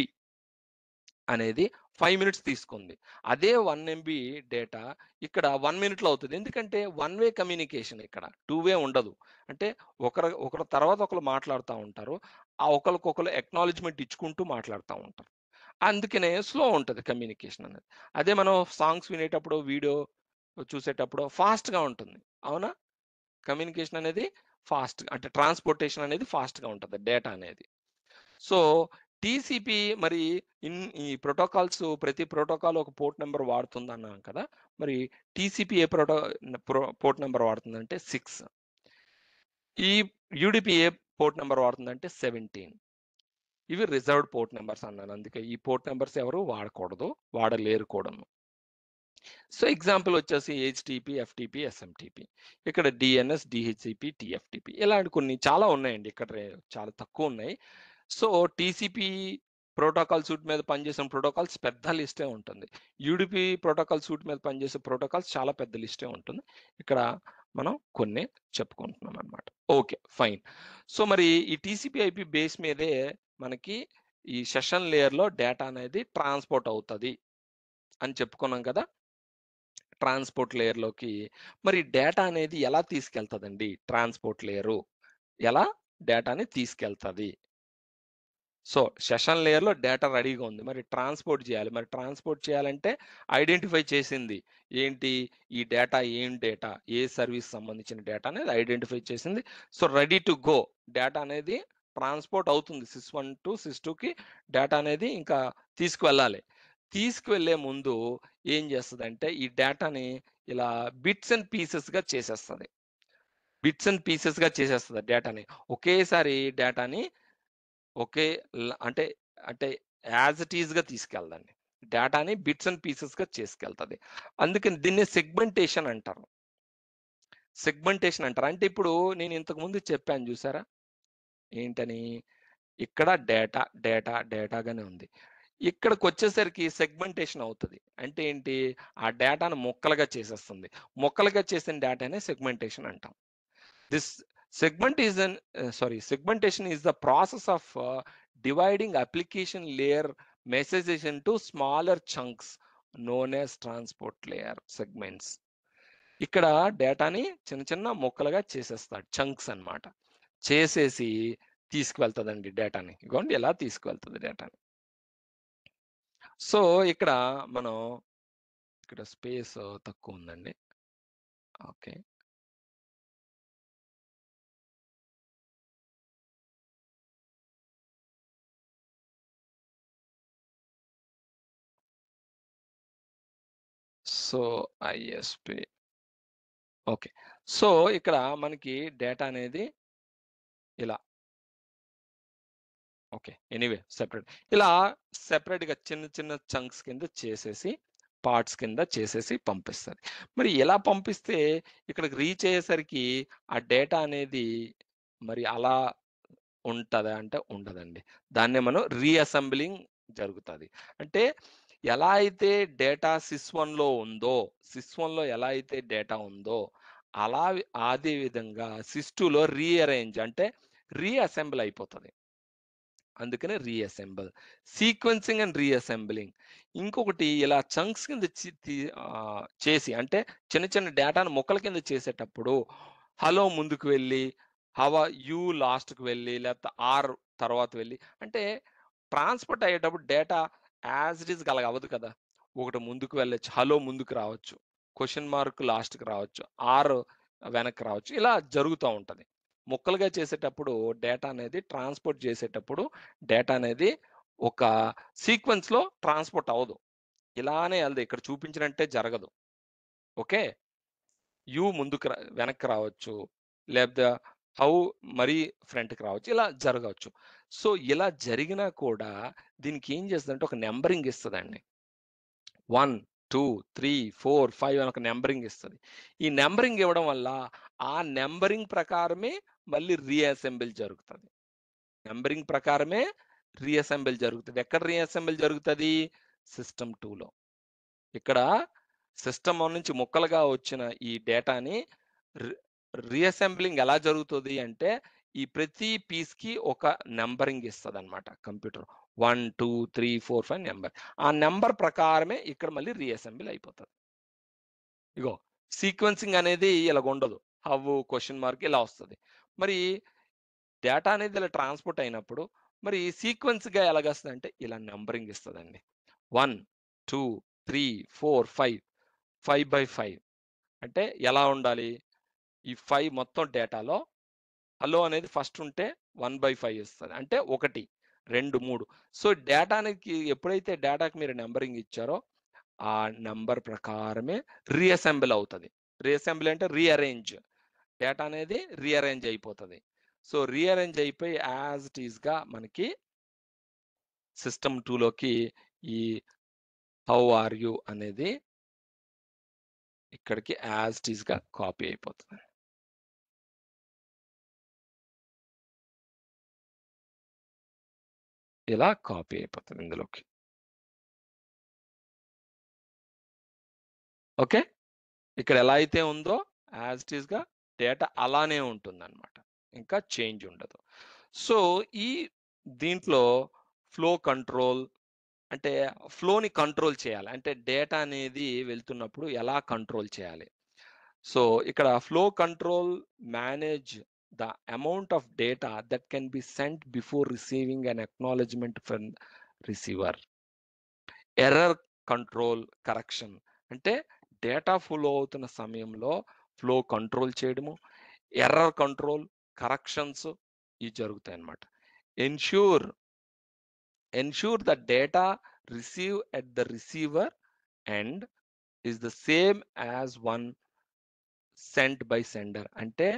అనేది 5 minutes తీసుకుంది. అదే 1 MB డేటా ఇక్కడ 1 minute అవుతుంది. ఎందుకంటే 1 way కమ్యూనికేషన్, ఇక్కడ 2 way ఉండదు. అంటే ఒకరు తర్వాత ఒకరు మాట్లాడుతూ ఉంటారు, ఆ ఒకరికొకరు అక్నాలెడ్జ్మెంట్ ఇచ్చుకుంటూ మాట్లాడుతూ ఉంటారు, అందుకనే స్లో ఉంటుంది కమ్యూనికేషన్ అనేది. అదే మనం సాంగ్స్ వినేటప్పుడు వీడియో చూసేటప్పుడు ఫాస్ట్గా ఉంటుంది, అవునా. కమ్యూనికేషన్ అనేది ఫాస్ట్, అంటే ట్రాన్స్పోర్టేషన్ అనేది ఫాస్ట్గా ఉంటుంది డేటా అనేది. సో టీసీపీ మరి ఈ ప్రోటోకాల్స్, ప్రతి ప్రోటోకాల్ ఒక పోర్ట్ నెంబర్ వాడుతుంది అన్నాం కదా, మరి టీసీపీ ఏ పోర్ట్ నెంబర్ వాడుతుందంటే 6, ఈ యూడిపి ఏ పోర్ట్ నెంబర్ వాడుతుందంటే 17. ఇవి రిజర్వ్డ్ పోర్ట్ నెంబర్స్ అన్నాను, అందుకే ఈ పోర్ట్ నెంబర్స్ ఎవరు వాడకూడదు, వాడలేరు కూడాను. సో ఎగ్జాంపుల్ వచ్చేసి హెచ్టిపి, ఎఫ్టిపి, ఎస్ఎంటిపి, ఇక్కడ డిఎన్ఎస్, డిహెచ్సిపి, టిఎఫ్టిపి, ఇలాంటి కొన్ని చాలా ఉన్నాయండి, ఇక్కడ చాలా తక్కువ ఉన్నాయి. సో టీసీపీ ప్రోటోకాల్ సూట్ మీద పనిచేసిన ప్రోటోకాల్స్ పెద్ద లిస్టే ఉంటుంది, యూడిపి ప్రోటోకాల్ సూట్ మీద పనిచేసే ప్రోటోకాల్స్ చాలా పెద్ద లిస్టే ఉంటుంది. ఇక్కడ మనం కొన్ని చెప్పుకుంటున్నాం అనమాట. Okay fine. సో మరి ఈ టీసీపీ ఐపీ బేస్ మీదే మనకి ఈ సెషన్ లేయర్లో డేటా అనేది ట్రాన్స్పోర్ట్ అవుతుంది అని చెప్పుకున్నాం కదా. ట్రాన్స్పోర్ట్ లేయర్లోకి మరి డేటా అనేది ఎలా తీసుకెళ్తుందండి, ట్రాన్స్పోర్ట్ లేయరు ఎలా డేటాని తీసుకెళ్తుంది. సో సెషన్ లేయర్లో డేటా రెడీగా ఉంది, మరి ట్రాన్స్పోర్ట్ చేయాలి. మరి ట్రాన్స్పోర్ట్ చేయాలంటే ఐడెంటిఫై చేసింది ఏంటి, ఈ డేటా ఏం డేటా, ఏ సర్వీస్ సంబంధించిన డేటా అనేది ఐడెంటిఫై చేసింది. So ready to go data అనేది ట్రాన్స్పోర్ట్ అవుతుంది SIS1 టు SIS2కి డేటా అనేది ఇంకా తీసుకువెళ్ళాలి. తీసుకువెళ్ళే ముందు ఏం చేస్తదంటే ఈ డేటాని ఇలా బిట్స్ అండ్ పీసెస్‌గా చేసేస్తది. బిట్స్ అండ్ పీసెస్‌గా చేసేస్తది డేటాని. ఒకేసారి డేటాని ఒకే అంటే అంటే యాజ్ ఇట్ ఈస్‌గా తీసుకెళ్ళదండి. డేటాని బిట్స్ అండ్ పీసెస్‌గా చేసుకెళ్తది. అందుకని దీన్ని సెగ్మెంటేషన్ అంటారు. సెగ్మెంటేషన్ అంటారు. అంటే ఇప్పుడు నేను ఇంతకు ముందు చెప్పాను చూసారా? ఏంటని? ఇక్కడ డేటాగానే ఉంది. ఇక్కడికొచ్చేసరికి సెగ్మెంటేషన్ అవుతది. అంటే ఏంటి? ఆ డేటాను ముక్కలుగా చేసేస్తుంది. ముక్కలుగా చేసిన డేటానే సెగ్మెంటేషన్ అంటాం. This segment is an segmentation is the process of dividing application layer messages into smaller chunks known as transport layer segments. ఇక్కడ డేటాని చిన్న చిన్న ముక్కలుగా చేసేస్తాడు. చంక్స్ అన్నమాట. చేసేసి తీసుకువెళ్తదండి డేటాని. ఇగోండి ఇలా తీసుకువెళ్తది డేటాని. సో, ఇక్కడ మనం ఇక్కడ స్పేస్ తక్కువుందండి. Okay. So, ISP okay. So, ఇక్కడ మనకి డేటా అనేది ఇలా ఓకే. Anyway separate. ఇలా సెపరేట్‌గా చిన్న చిన్న చంక్స్ కింద చేసేసి, పార్ట్స్ కింద చేసేసి పంపిస్తది. మరి ఇలా పంపిస్తే ఇక్కడికి రీచ్ అయ్యేసరికి ఆ డేటా అనేది మరి అలా ఉంటదా అంటే ఉండదండి. దాన్నే మనం రీఅసెంబ్లింగ్ జరుగుతది. అంటే ఎలా అయితే డేటా సిస్1లో ఉందో, సిస్1లో ఎలా అయితే డేటా ఉందో, అలా అదే విధంగా సిస్2లో రీఅరేంజ్ అంటే రీఅసెంబుల్ అయిపోతది. అందుకనే రీఅసెంబుల్. Sequencing and రీఅసెంబ్లింగ్. ఇంకొకటి ఇలా చంక్స్ కింద చేసి అంటే చిన్న చిన్న డేటాను ముక్కల కింద చేసేటప్పుడు హలో ముందుకు వెళ్ళి, హౌ ఆర్ యూ లాస్ట్‌కి వెళ్ళి, లేకపోతే ఆర్ తర్వాత వెళ్ళి అంటే ట్రాన్స్‌పోర్ట్ అయ్యేటప్పుడు డేటా యాజ్ ఇట్ ఈస్‌గా అలాగ అవ్వదు కదా! ఒకటి ముందుకు వెళ్ళొచ్చు. హలో ముందుకు రావచ్చు. క్వెషన్ మార్క్ లాస్ట్‌కి రావచ్చు. ఆర్ వెనక్కి రావచ్చు. ఇలా జరుగుతా ఉంటది. ముక్కలుగా చేసేటప్పుడు డేటా అనేది ట్రాన్స్‌పోర్ట్ చేసేటప్పుడు డేటా అనేది ఒక సీక్వెన్స్‌లో ట్రాన్స్‌పోర్ట్ అవ్వదు. ఇలానే ఎళ్ది. ఇక్కడ చూపించినట్టే జరగదు. ఓకే. యూ ముందుకు వెనక్కి రావచ్చు. లేకపోతే హౌ మరీ ఫ్రంట్‌కి రావచ్చు. ఇలా జరగొచ్చు. సో, ఇలా జరిగినా కూడా దీనికి ఏం చేస్తదంటే ఒక నంబరింగ్ ఇస్తదండి. 1, 2, 3, 4, 5 అని ఒక నంబరింగ్ ఇస్తది. ఈ నంబరింగ్ ఇవ్వడం వల్ల ఆ నంబరింగ్ ప్రకారమే మళ్ళీ రీఅసెంబుల్ జరుగుతది. నంబరింగ్ ప్రకారమే రీఅసెంబుల్ జరుగుతది. ఎక్కడ రీఅసెంబుల్ జరుగుతది? సిస్టమ్ 2లో. ఇక్కడ సిస్టమ్ నుంచి ముక్కలుగా వచ్చిన ఈ డేటాని రి రీఅసెంబ్లింగ్ ఎలా జరుగుతది అంటే, ఈ ప్రతి పీస్‌కి ఒక నంబరింగ్ ఇస్తదనమాట కంప్యూటర్. 1, 2, 3, 4, 5 నంబర్. ఆ నంబర్ ప్రకారమే ఇక్కడ మళ్ళీ రీఅసెంబుల్ అయిపోతది. ఇగో సీక్వెన్సింగ్ అనేది ఇలాగుండదు. హౌ, క్వెషన్ మార్క్ ఇలా వస్తది. మరి డేటా అనేది ఇలా ట్రాన్స్‌పోర్ట్ అయినప్పుడు మరి సీక్వెన్స్‌గా ఎలాగొస్తదంటే ఇలా నంబరింగ్ ఇస్తదండి. 1, 2, 3, 4, 5, 5/5 అంటే ఎలా ఉండాలి? ఈ 5 మొత్తం డేటాలో హలో అనేది ఫస్ట్ ఉంటే 1/5 ఇస్తది. అంటే 1, 2, 3 సో, డేటానికి ఎప్పుడైతే డేటాకి మీరు నంబరింగ్ ఇచ్చారో, ఆ నంబర్ ప్రకారమే రీఅసెంబుల్ అవుతది. రీఅసెంబుల్ అంటే రీఅరేంజ్. డేటా అనేది రీఅరేంజ్ అయిపోతది. సో, రీఅరేంజ్ అయిపోయి యాజ్ ఇట్ ఈస్‌గా మనకి సిస్టమ్ 2లోకి ఈ హౌ ఆర్ యూ అనేది ఇక్కడికి యాజ్ ఇట్ ఈస్‌గా కాపీ అయిపోతది. ఇలా కాపీ అయిపోతది ఇందులోకి. ఓకే. ఇక్కడ ఎలా అయితే ఉందో యాజ్ ఇట్ ఈస్‌గా డేటా అలానే ఉంటుందన్నమాట. ఇంకా చేంజ్ ఉండదు. సో, ఈ దీంట్లో ఫ్లో కంట్రోల్ అంటే ఫ్లోని కంట్రోల్ చేయాలి. అంటే డేటా అనేది వెళ్తున్నప్పుడు ఎలా కంట్రోల్ చేయాలి? సో, ఇక్కడ flow control manage the amount of data that can be sent before receiving an acknowledgement from receiver. Error control correction అంటే డేటా ఫ్లో అవుతున్న సమయంలో ఫ్లో కంట్రోల్ చేయడము, ఎర్రర్ కంట్రోల్, కరెక్షన్స్ ఇవి జరుగుతాయన్నమాట. ensure the data received at the receiver end is the same as one sent by sender. అంటే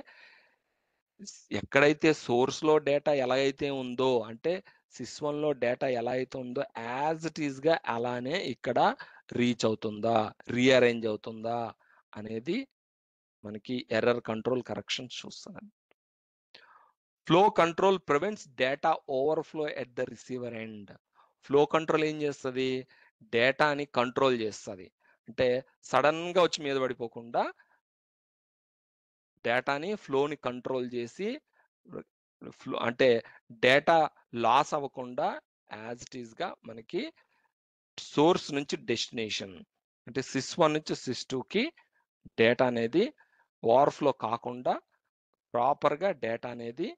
ఎక్కడైతే source లో data ఎలా అయితే ఉందో, అంటే సిస్1 లో డేటా ఎలా అయితే ఉందో యాజ్ ఇట్ ఈస్ గా అలానే ఇక్కడ రీచ్ అవుతుందా, రీఅరేంజ్ అవుతుందా అనేది మనకి ఎర్రర్ కంట్రోల్ కరెక్షన్ చూస్తాను. Flow control prevents data overflow at the receiver end. Flow control ఏం చేస్తుంది, డేటాని కంట్రోల్ చేస్తుంది. అంటే సడన్ గా వచ్చి మీద పడిపోకుండా డేటాని ఫ్లోని కంట్రోల్ చేసి ఫ్లో అంటే డేటా లాస్ అవ్వకుండా యాజ్ ఇట్ ఈస్ గా మనకి సోర్స్ నుంచి డెస్టినేషన్ అంటే సిస్1 నుంచి సిస్2కి డేటా అనేది ఓవర్ఫ్లో కాకుండా ప్రాపర్గా డేటా అనేది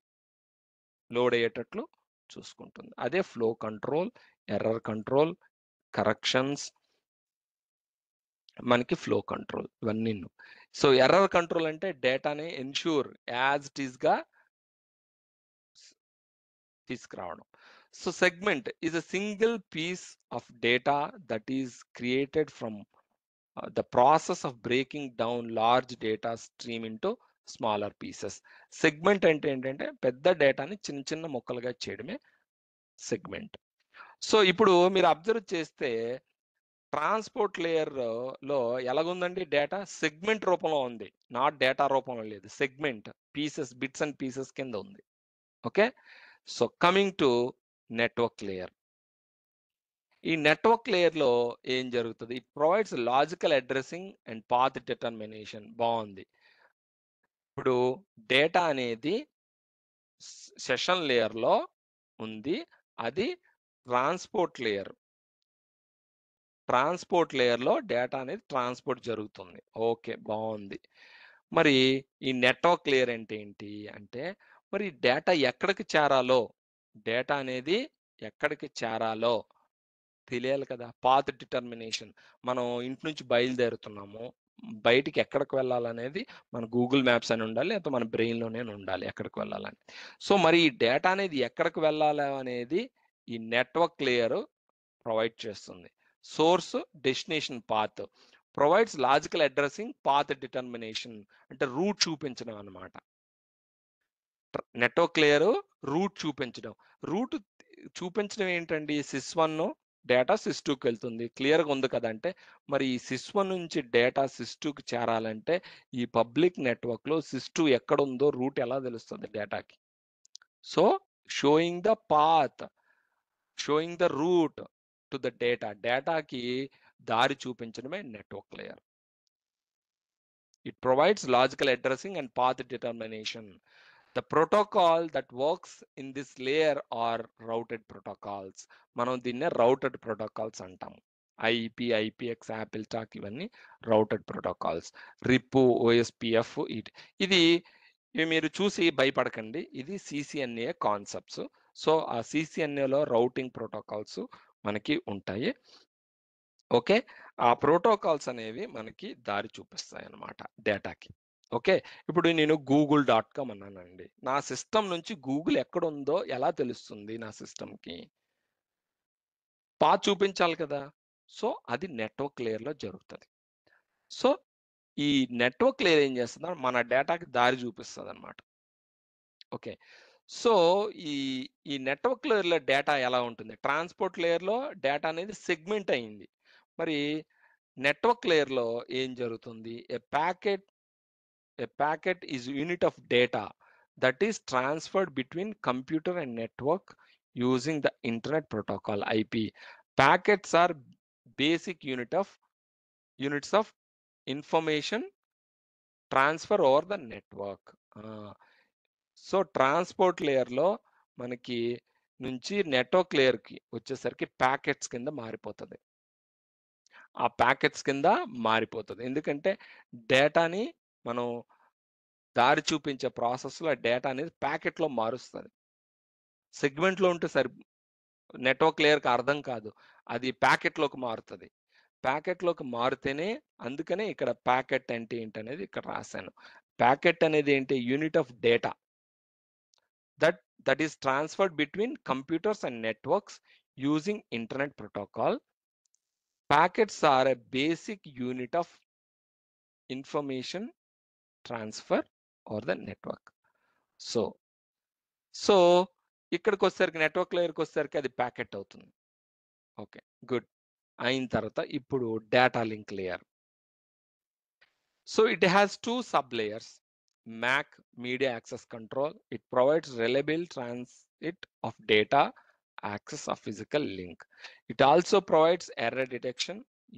లోడ్ అయ్యేటట్లు చూసుకుంటుంది. అదే flow control, error control, corrections, మనకి ఫ్లో కంట్రోల్ ఇవన్నీ. సో ఎర్రర్ కంట్రోల్ అంటే డేటాని ఎన్ష్యూర్ యాజ్ ఇట్ ఈస్ గా తీసుకురావడం. So segment is a single piece of data that is created from the process of breaking down large data stream into smaller pieces. Segment అంటే ఏంటంటే పెద్ద డేటాని చిన్న చిన్న ముక్కలుగా చేయడమే సెగ్మెంట్. సో ఇప్పుడు మీరు అబ్జర్వ్ చేస్తే ట్రాన్స్పోర్ట్ లేయర్ లో ఎలాగుందండి డేటా, సెగ్మెంట్ రూపంలో ఉంది, నాట్ డేటా రూపంలో లేదు. Segment pieces, bits and pieces కింద ఉంది. Okay, so coming to network layer. ఈ నెట్వర్క్ లేయర్ లో ఏం జరుగుతుంది, it provides logical addressing and path determination. బాగుంది. ఇప్పుడు డేటా అనేది సెషన్ లేయర్ లో ఉంది, అది ట్రాన్స్పోర్ట్ లేయర్ లో డేటా అనేది ట్రాన్స్పోర్ట్ జరుగుతుంది. ఓకే, బాగుంది. మరి ఈ నెట్వర్క్ లేయర్ అంటే ఏంటి అంటే, మరి డేటా ఎక్కడికి చేరాలో, డేటా అనేది ఎక్కడికి చేరాలో తెలియాలి కదా. పాత్ డిటర్మినేషన్, మనం ఇంటి నుంచి బయలుదేరుతున్నాము, బయటికి ఎక్కడికి వెళ్ళాలనేది మన గూగుల్ మ్యాప్స్ అని ఉండాలి, లేకపోతే మన బ్రెయిన్లోనే ఉండాలి ఎక్కడికి వెళ్ళాలని. సో మరి ఈ డేటా అనేది ఎక్కడికి వెళ్ళాలి అనేది ఈ నెట్వర్క్ లేయర్ ప్రొవైడ్ చేస్తుంది. Source destination path provides logical addressing, path determination అంటే రూట్ చూపించడం అన్నమాట. నెట్వర్క్ లేయర్ రూట్ చూపించడం. రూట్ చూపించడం ఏంటండి, సిస్1 డేటా సిస్2కి వెళ్తుంది, క్లియర్గా ఉంది కదా. అంటే మరి ఈ సిస్1 నుంచి డేటా సిస్2కి చేరాలంటే ఈ పబ్లిక్ నెట్వర్క్ లో సిస్2 ఎక్కడ ఉందో రూట్ ఎలా తెలుస్తుంది డేటాకి. So showing the path, showing the route to the data, డేటాకి దారి చూపించడమే network layer. It provides logical addressing and path determination. The protocol that works in this layer are routed protocols. మనం దీన్నే routed protocols అంటాం. IP, IPX, Apple Talk ఇవన్నీ routed protocols. RIP, OSPF, ఇది మీరు చూసి భయపడకండి, ఇది CCNA కాన్సెప్ట్స్. సో ఆ CCNAలో రౌటింగ్ ప్రోటోకాల్స్ మనకి ఉంటాయి. ఓకే, ఆ ప్రోటోకాల్స్ అనేవి మనకి దారి చూపిస్తాయి అన్నమాట డేటాకి. ఓకే, ఇప్పుడు నేను google.com అన్నానండి, నా సిస్టమ్ నుంచి గూగుల్ ఎక్కడ ఉందో ఎలా తెలుస్తుంది నా సిస్టమ్కి, పాత్ చూపించాలి కదా. సో అది నెట్వర్క్ లేయర్లో జరుగుతుంది. సో ఈ నెట్వర్క్ లేయర్ ఏం చేస్తుంది, మన డేటాకి దారి చూపిస్తుంది అనమాట. ఓకే, సో ఈ ఈ నెట్వర్క్ లేయర్లో డేటా ఎలా ఉంటుంది, ట్రాన్స్పోర్ట్ లేయర్లో డేటా అనేది సెగ్మెంట్ అయింది. మరి నెట్వర్క్ లేయర్లో ఏం జరుగుతుంది, a packet is unit of data that is transferred between computer and network using the internet protocol IP. Packets are basic units of information transfer over the network. So transport లేయర్లో మనకి నుంచి network లేయర్కి వచ్చేసరికి packets కింద మారిపోతుంది. ఆ packets కింద మారిపోతుంది, ఎందుకంటే డేటాని మనం దారి చూపించే ప్రాసెస్లో డేటా అనేది ప్యాకెట్లో మారుస్తుంది. సెగ్మెంట్లో ఉంటే నెట్వర్క్ లేయర్కి అర్థం కాదు, అది ప్యాకెట్లోకి మారుతుంది. ప్యాకెట్లోకి మారితేనే, అందుకనే ఇక్కడ ప్యాకెట్ అంటే ఏంటి అనేది ఇక్కడ రాశాను. ప్యాకెట్ అనేది ఏంటి, unit of data that that is transferred between computers and networks using internet protocol. Packets are a basic unit of information transfer or the network. So ఇక్కడికి వచ్చేసరికి నెట్వర్క్ లేయర్కి వచ్చేసరికి అది ప్యాకెట్ అవుతుంది. Okay, good. అయిన తర్వాత ఇప్పుడు data link layer. So it has two sub layers. MAC, media access control. It provides reliable transit of data, access of physical link. It also provides error detection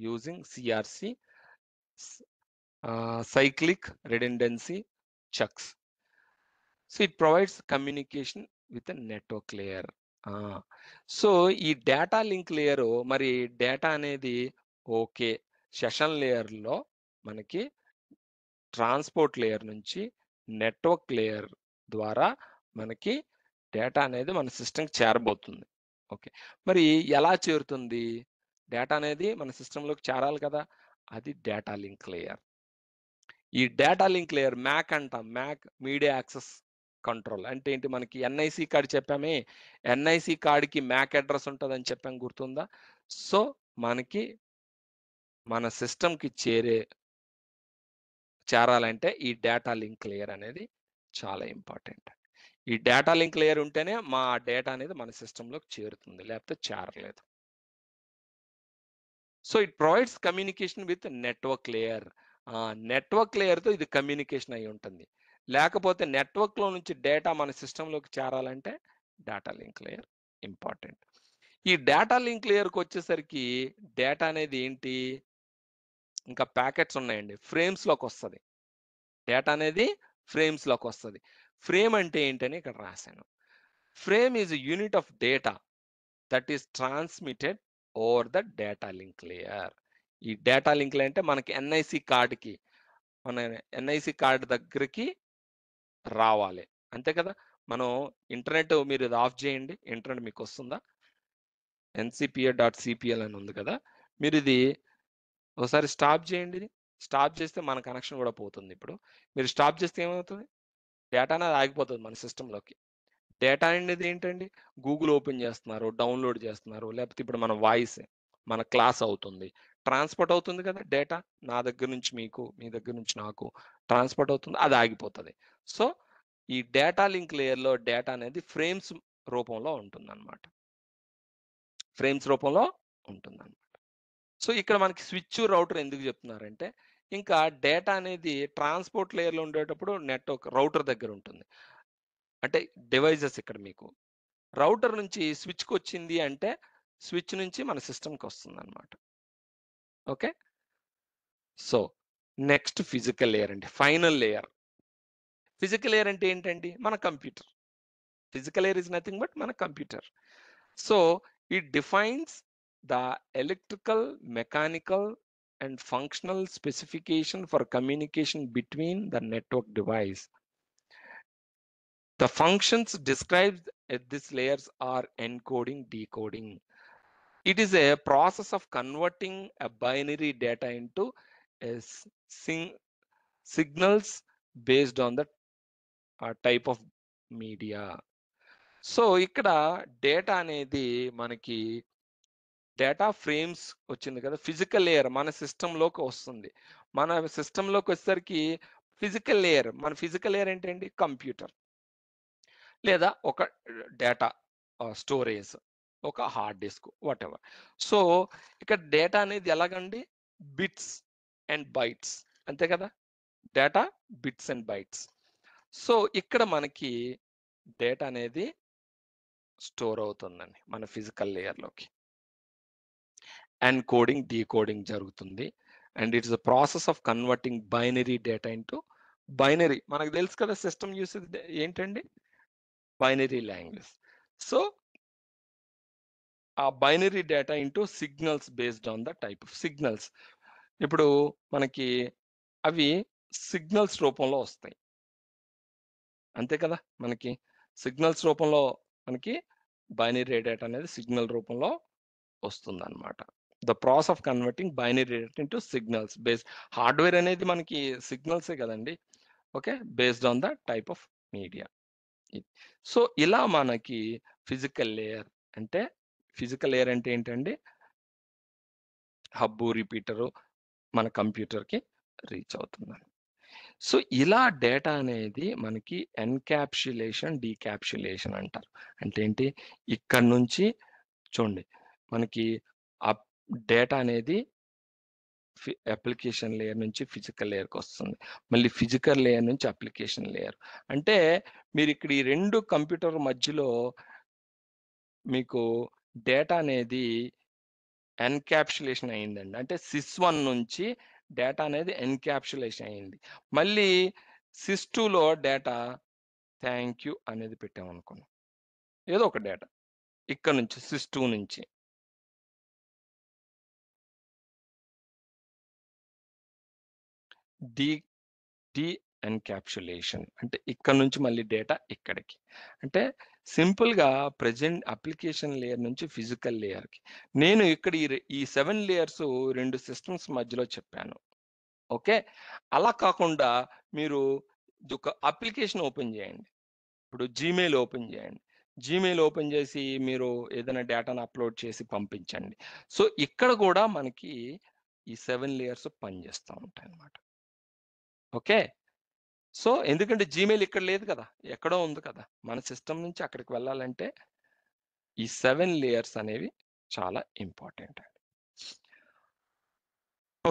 using CRC, cyclic redundancy checks. So it provides communication with a network layer. So ఈ data link layer, మరి data అనేది okay session లేయర్లో మనకి transport layer నుంచి network layer ద్వారా మనకి data అనేది మన సిస్టమ్కి చేరబోతుంది. ఓకే, మరి ఎలా చేరుతుంది డేటా అనేది మన సిస్టంలోకి చేరాలి కదా, అది డేటా లింక్ లేయర్. ఈ డేటా లింక్ లేయర్ మ్యాక్ అంటాం, మ్యాక్ మీడియా యాక్సెస్ కంట్రోల్ అంటే ఏంటి, మనకి ఎన్ఐసి కార్డ్ చెప్పామే, ఎన్ఐసి కార్డ్కి మ్యాక్ అడ్రస్ ఉంటుందని చెప్పాం, గుర్తుందా? సో మనకి మన సిస్టమ్కి చేరాలంటే ఈ డేటా లింక్ లేయర్ అనేది చాలా ఇంపార్టెంట్. ఈ డేటా లింక్ లేయర్ ఉంటేనే మా డేటా అనేది మన సిస్టంలోకి చేరుతుంది, లేకపోతే చేరలేదు. So it provides communication with network layer. Network లేయర్తో ఇది కమ్యూనికేషన్ అయి ఉంటుంది. లేకపోతే నెట్వర్క్లో నుంచి డేటా మన సిస్టంలోకి చేరాలంటే డేటా లింక్ లేయర్ ఇంపార్టెంట్. ఈ డేటా లింక్ లేయర్కి వచ్చేసరికి డేటా అనేది ఏంటి, ఇంకా ప్యాకెట్స్ ఉన్నాయండి, ఫ్రేమ్స్లోకి వస్తుంది. డేటా అనేది ఫ్రేమ్స్లోకి వస్తుంది. ఫ్రేమ్ అంటే ఏంటని ఇక్కడ రాశాను. Frame is unit of data that is transmitted over the data link layer. ఈ డేటా లింక్ లేయర్ అంటే మనకి ఎన్ఐసి కార్డ్కి, మన ఎన్ఐసి కార్డ్ దగ్గరికి రావాలి, అంతే కదా. మనం ఇంటర్నెట్, మీరు ఇది ఆఫ్ చేయండి, ఇంటర్నెట్ మీకు వస్తుందా, ncpa.cpl అని ఉంది కదా, మీరు ఇది ఒకసారి స్టాప్ చేయండి. ఇది స్టాప్ చేస్తే మన కనెక్షన్ కూడా పోతుంది. ఇప్పుడు మీరు స్టాప్ చేస్తే ఏమవుతుంది, డేటా అనేది ఆగిపోతుంది మన సిస్టంలోకి. డేటా అనేది ఏంటండి, గూగుల్ ఓపెన్ చేస్తున్నారు, డౌన్లోడ్ చేస్తున్నారు, లేకపోతే ఇప్పుడు మన వాయిస్ మన క్లాస్ అవుతుంది, ట్రాన్స్పోర్ట్ అవుతుంది కదా డేటా, నా దగ్గర నుంచి మీకు, మీ దగ్గర నుంచి నాకు ట్రాన్స్పోర్ట్ అవుతుంది, అది ఆగిపోతుంది. సో ఈ డేటా లింక్ లేయర్లో డేటా అనేది ఫ్రేమ్స్ రూపంలో ఉంటుందన్నమాట, ఫ్రేమ్స్ రూపంలో ఉంటుందన్నమాట. సో ఇక్కడ మనకి స్విచ్ రౌటర్ ఎందుకు చెప్తున్నారంటే, ఇంకా డేటా అనేది ట్రాన్స్పోర్ట్ లేయర్లో ఉండేటప్పుడు నెట్వర్క్ రౌటర్ దగ్గర ఉంటుంది, అంటే డివైజెస్ ఇక్కడ మీకు రౌటర్ నుంచి స్విచ్కి వచ్చింది అంటే స్విచ్ నుంచి మన సిస్టమ్కి వస్తుంది అనమాట. Okay, so next physical layer అండి, ఫైనల్ లేయర్. ఫిజికల్ లేయర్ అంటే ఏంటండి, మన computer. Physical layer is nothing but మన computer. So it defines the electrical, mechanical and functional specification for communication between the network device. The functions described at these layers are encoding, decoding. It is a process of converting a binary data into a signals based on the type of media. So ఇక్కడ data అనేది మనకి data frames వచ్చింది కదా, physical layer మన సిస్టంలోకి వస్తుంది. మన సిస్టంలోకి వచ్చేసరికి ఫిజికల్ లేయర్, మన ఫిజికల్ లేయర్ ఏంటండి, కంప్యూటర్ లేదా ఒక డేటా స్టోరేజ్, ఒక hard disk, whatever. So ఇక్కడ డేటా అనేది ఎలాగండి, బిట్స్ అండ్ బైట్స్, అంతే కదా, data bits and bytes. So ఇక్కడ మనకి డేటా అనేది స్టోర్ అవుతుందండి మన ఫిజికల్ లేయర్లోకి. ఎన్కోడింగ్, డీకోడింగ్ జరుగుతుంది. And it's a process of converting binary data into binary. మనకు తెలుసు కదా సిస్టమ్ యూసేజ్ ఏంటండి, బైనరీ లాంగ్వేజ్. సో ఆ binary data into signals based on the type of signals. ఇప్పుడు మనకి అవి సిగ్నల్స్ రూపంలో వస్తాయి, అంతే కదా. మనకి సిగ్నల్స్ రూపంలో మనకి బైనరీ డేటా అనేది సిగ్నల్ రూపంలో వస్తుంది అనమాట. The process of converting binary data into signals base, hardware అనేది మనకి సిగ్నల్సే కదండి. Okay, based on the type of media. So ఇలా మనకి ఫిజికల్ లేయర్ అంటే ఏంటండి, హబ్బు రిపీటరు మన కంప్యూటర్కి రీచ్ అవుతుందని. సో ఇలా డేటా అనేది మనకి ఎన్క్యాప్సులేషన్ డీక్యాప్సులేషన్ అంటారు. అంటే ఏంటి, ఇక్కడ నుంచి చూడండి మనకి ఆ డేటా అనేది అప్లికేషన్ లేయర్ నుంచి ఫిజికల్ లేయర్కి వస్తుంది, మళ్ళీ ఫిజికల్ లేయర్ నుంచి అప్లికేషన్ లేయర్. అంటే మీరు ఇక్కడ ఈ రెండు కంప్యూటర్ మధ్యలో మీకు డేటా అనేది ఎన్క్యాప్సులేషన్ అయిందండి. అంటే SIS1 నుంచి డేటా అనేది ఎన్క్యాప్సులేషన్ అయింది. మళ్ళీ SIS2లో డేటా థ్యాంక్ యూ అనేది పెట్టామనుకున్నాం, ఏదో ఒక డేటా ఇక్కడ నుంచి SIS2 నుంచి. డి ఎన్క్యాప్సులేషన్ అంటే ఇక్కడ నుంచి మళ్ళీ డేటా ఇక్కడికి. అంటే సింపుల్గా ప్రెజెంట్ అప్లికేషన్ లేయర్ నుంచి ఫిజికల్ లేయర్కి. నేను ఇక్కడ ఈ 7 లేయర్స్ 2 సిస్టమ్స్ మధ్యలో చెప్పాను. ఓకే, అలా కాకుండా మీరు ఒక అప్లికేషన్ ఓపెన్ చేయండి. ఇప్పుడు జీమెయిల్ ఓపెన్ చేయండి. జీమెయిల్ ఓపెన్ చేసి మీరు ఏదైనా డేటాను అప్లోడ్ చేసి పంపించండి. సో ఇక్కడ కూడా మనకి ఈ 7 లేయర్స్ పనిచేస్తూ ఉంటాయి అన్నమాట. ఓకే, సో ఎందుకంటే జీమెయిల్ ఇక్కడ లేదు కదా, ఎక్కడో ఉంది కదా. మన సిస్టమ్ నుంచి అక్కడికి వెళ్ళాలంటే ఈ 7 లేయర్స్ అనేవి చాలా ఇంపార్టెంట్ అండి.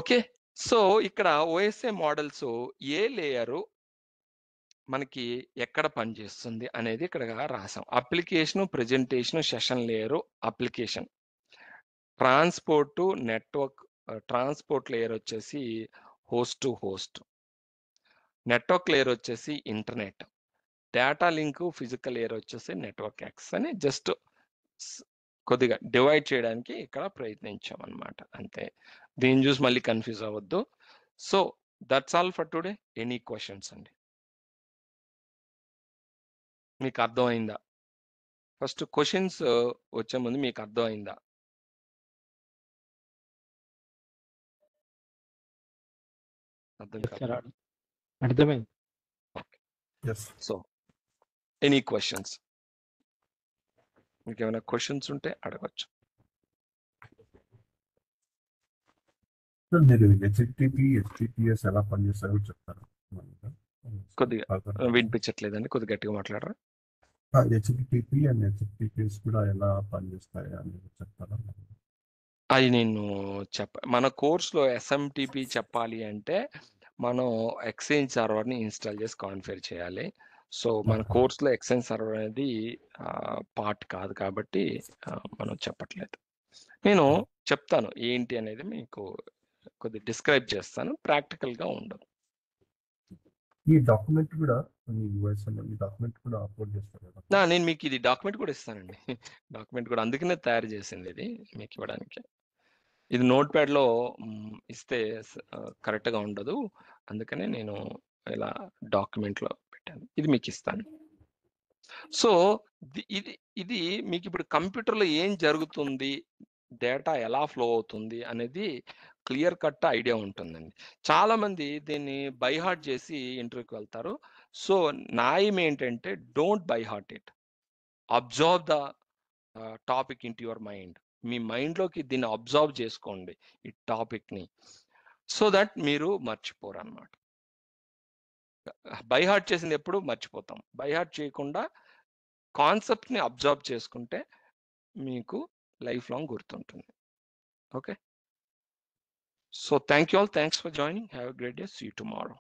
ఓకే, సో ఇక్కడ OSI మోడల్స్ ఏ లేయరు మనకి ఎక్కడ పనిచేస్తుంది అనేది ఇక్కడ రాసాం. Application, presentation, session layer, application, transport network. Transport layer వచ్చేసి host to host, network layer వచ్చేసి internet, data link physical layer వచ్చేసి నెట్వర్క్ యాక్సెస్ అని జస్ట్ కొద్దిగా డివైడ్ చేయడానికి ఇక్కడ ప్రయత్నించాం అన్నమాట. అంతే, దీన్ని చూసి మళ్ళీ కన్ఫ్యూజ్ అవ్వద్దు. So that's all for today. Any questions అండి? మీకు అర్థమైందా? ఫస్ట్ క్వశ్చన్స్ వచ్చే ముందు మీకు అర్థమైందా? అర్థం కాదు. అర్థమైంది. So any questions? మీకు ఏమైనా క్వశ్చన్స్ ఉంటే అడగచ్చు. మీరు HTTP, HTTPS ఎలా పనిచేస్తారో చెప్తారా? కొద్దిగా వినిపించట్లేదండి, కొద్దిగా గట్టిగా మాట్లాడరా? HTTP అండ్ HTTPS కూడా ఎలా పనిచేస్తాయి అనేది చెప్తారా? అది నేను మన కోర్సులో SMTP చెప్పాలి అంటే మనం ఎక్స్చేంజ్ సర్వర్ని ఇన్స్టాల్ చేసి కాన్ఫిగర్ చేయాలి. సో మన కోర్సులో ఎక్స్చేంజ్ సర్వర్ అనేది పార్ట్ కాదు కాబట్టి మనం చెప్పట్లేదు. నేను చెప్తాను ఏంటి అనేది, మీకు కొద్దిగా డిస్క్రైబ్ చేస్తాను, ప్రాక్టికల్గా ఉండదు. ఈ డాక్యుమెంట్ కూడా డాక్యుమెంట్ కూడా అప్లోడ్ చేస్తారు కదా? నేను మీకు ఇది డాక్యుమెంట్ కూడా ఇస్తానండి. డాక్యుమెంట్ కూడా అందుకనే తయారు చేసింది ఇది మీకు ఇవ్వడానికి. ఇది నోట్ ప్యాడ్లో ఇస్తే కరెక్ట్గా ఉండదు, అందుకనే నేను ఇలా డాక్యుమెంట్లో పెట్టాను. ఇది మీకు ఇస్తాను. సో ఇది మీకు ఇప్పుడు కంప్యూటర్లో ఏం జరుగుతుంది, డేటా ఎలా ఫ్లో అవుతుంది అనేది క్లియర్ కట్ ఐడియా ఉంటుందండి. చాలా మంది దీన్ని బై హార్ట్ చేసి ఇంటర్వ్యూకి వెళ్తారు. సో నా ఎయిమ్ ఏంటంటే don't by heart it, observe the topic into your mind. మీ మైండ్లోకి దీన్ని అబ్జర్వ్ చేసుకోండి ఈ టాపిక్ని, సో దట్ మీరు మర్చిపోరు అన్నమాట. బై హార్ట్ చేసింది ఎప్పుడు మర్చిపోతాం. బై హార్ట్ చేయకుండా కాన్సెప్ట్ని అబ్జర్వ్ చేసుకుంటే మీకు లైఫ్ లాంగ్ గుర్తుంటుంది. Okay, so thank you all, thanks for joining, have a great day, see you tomorrow.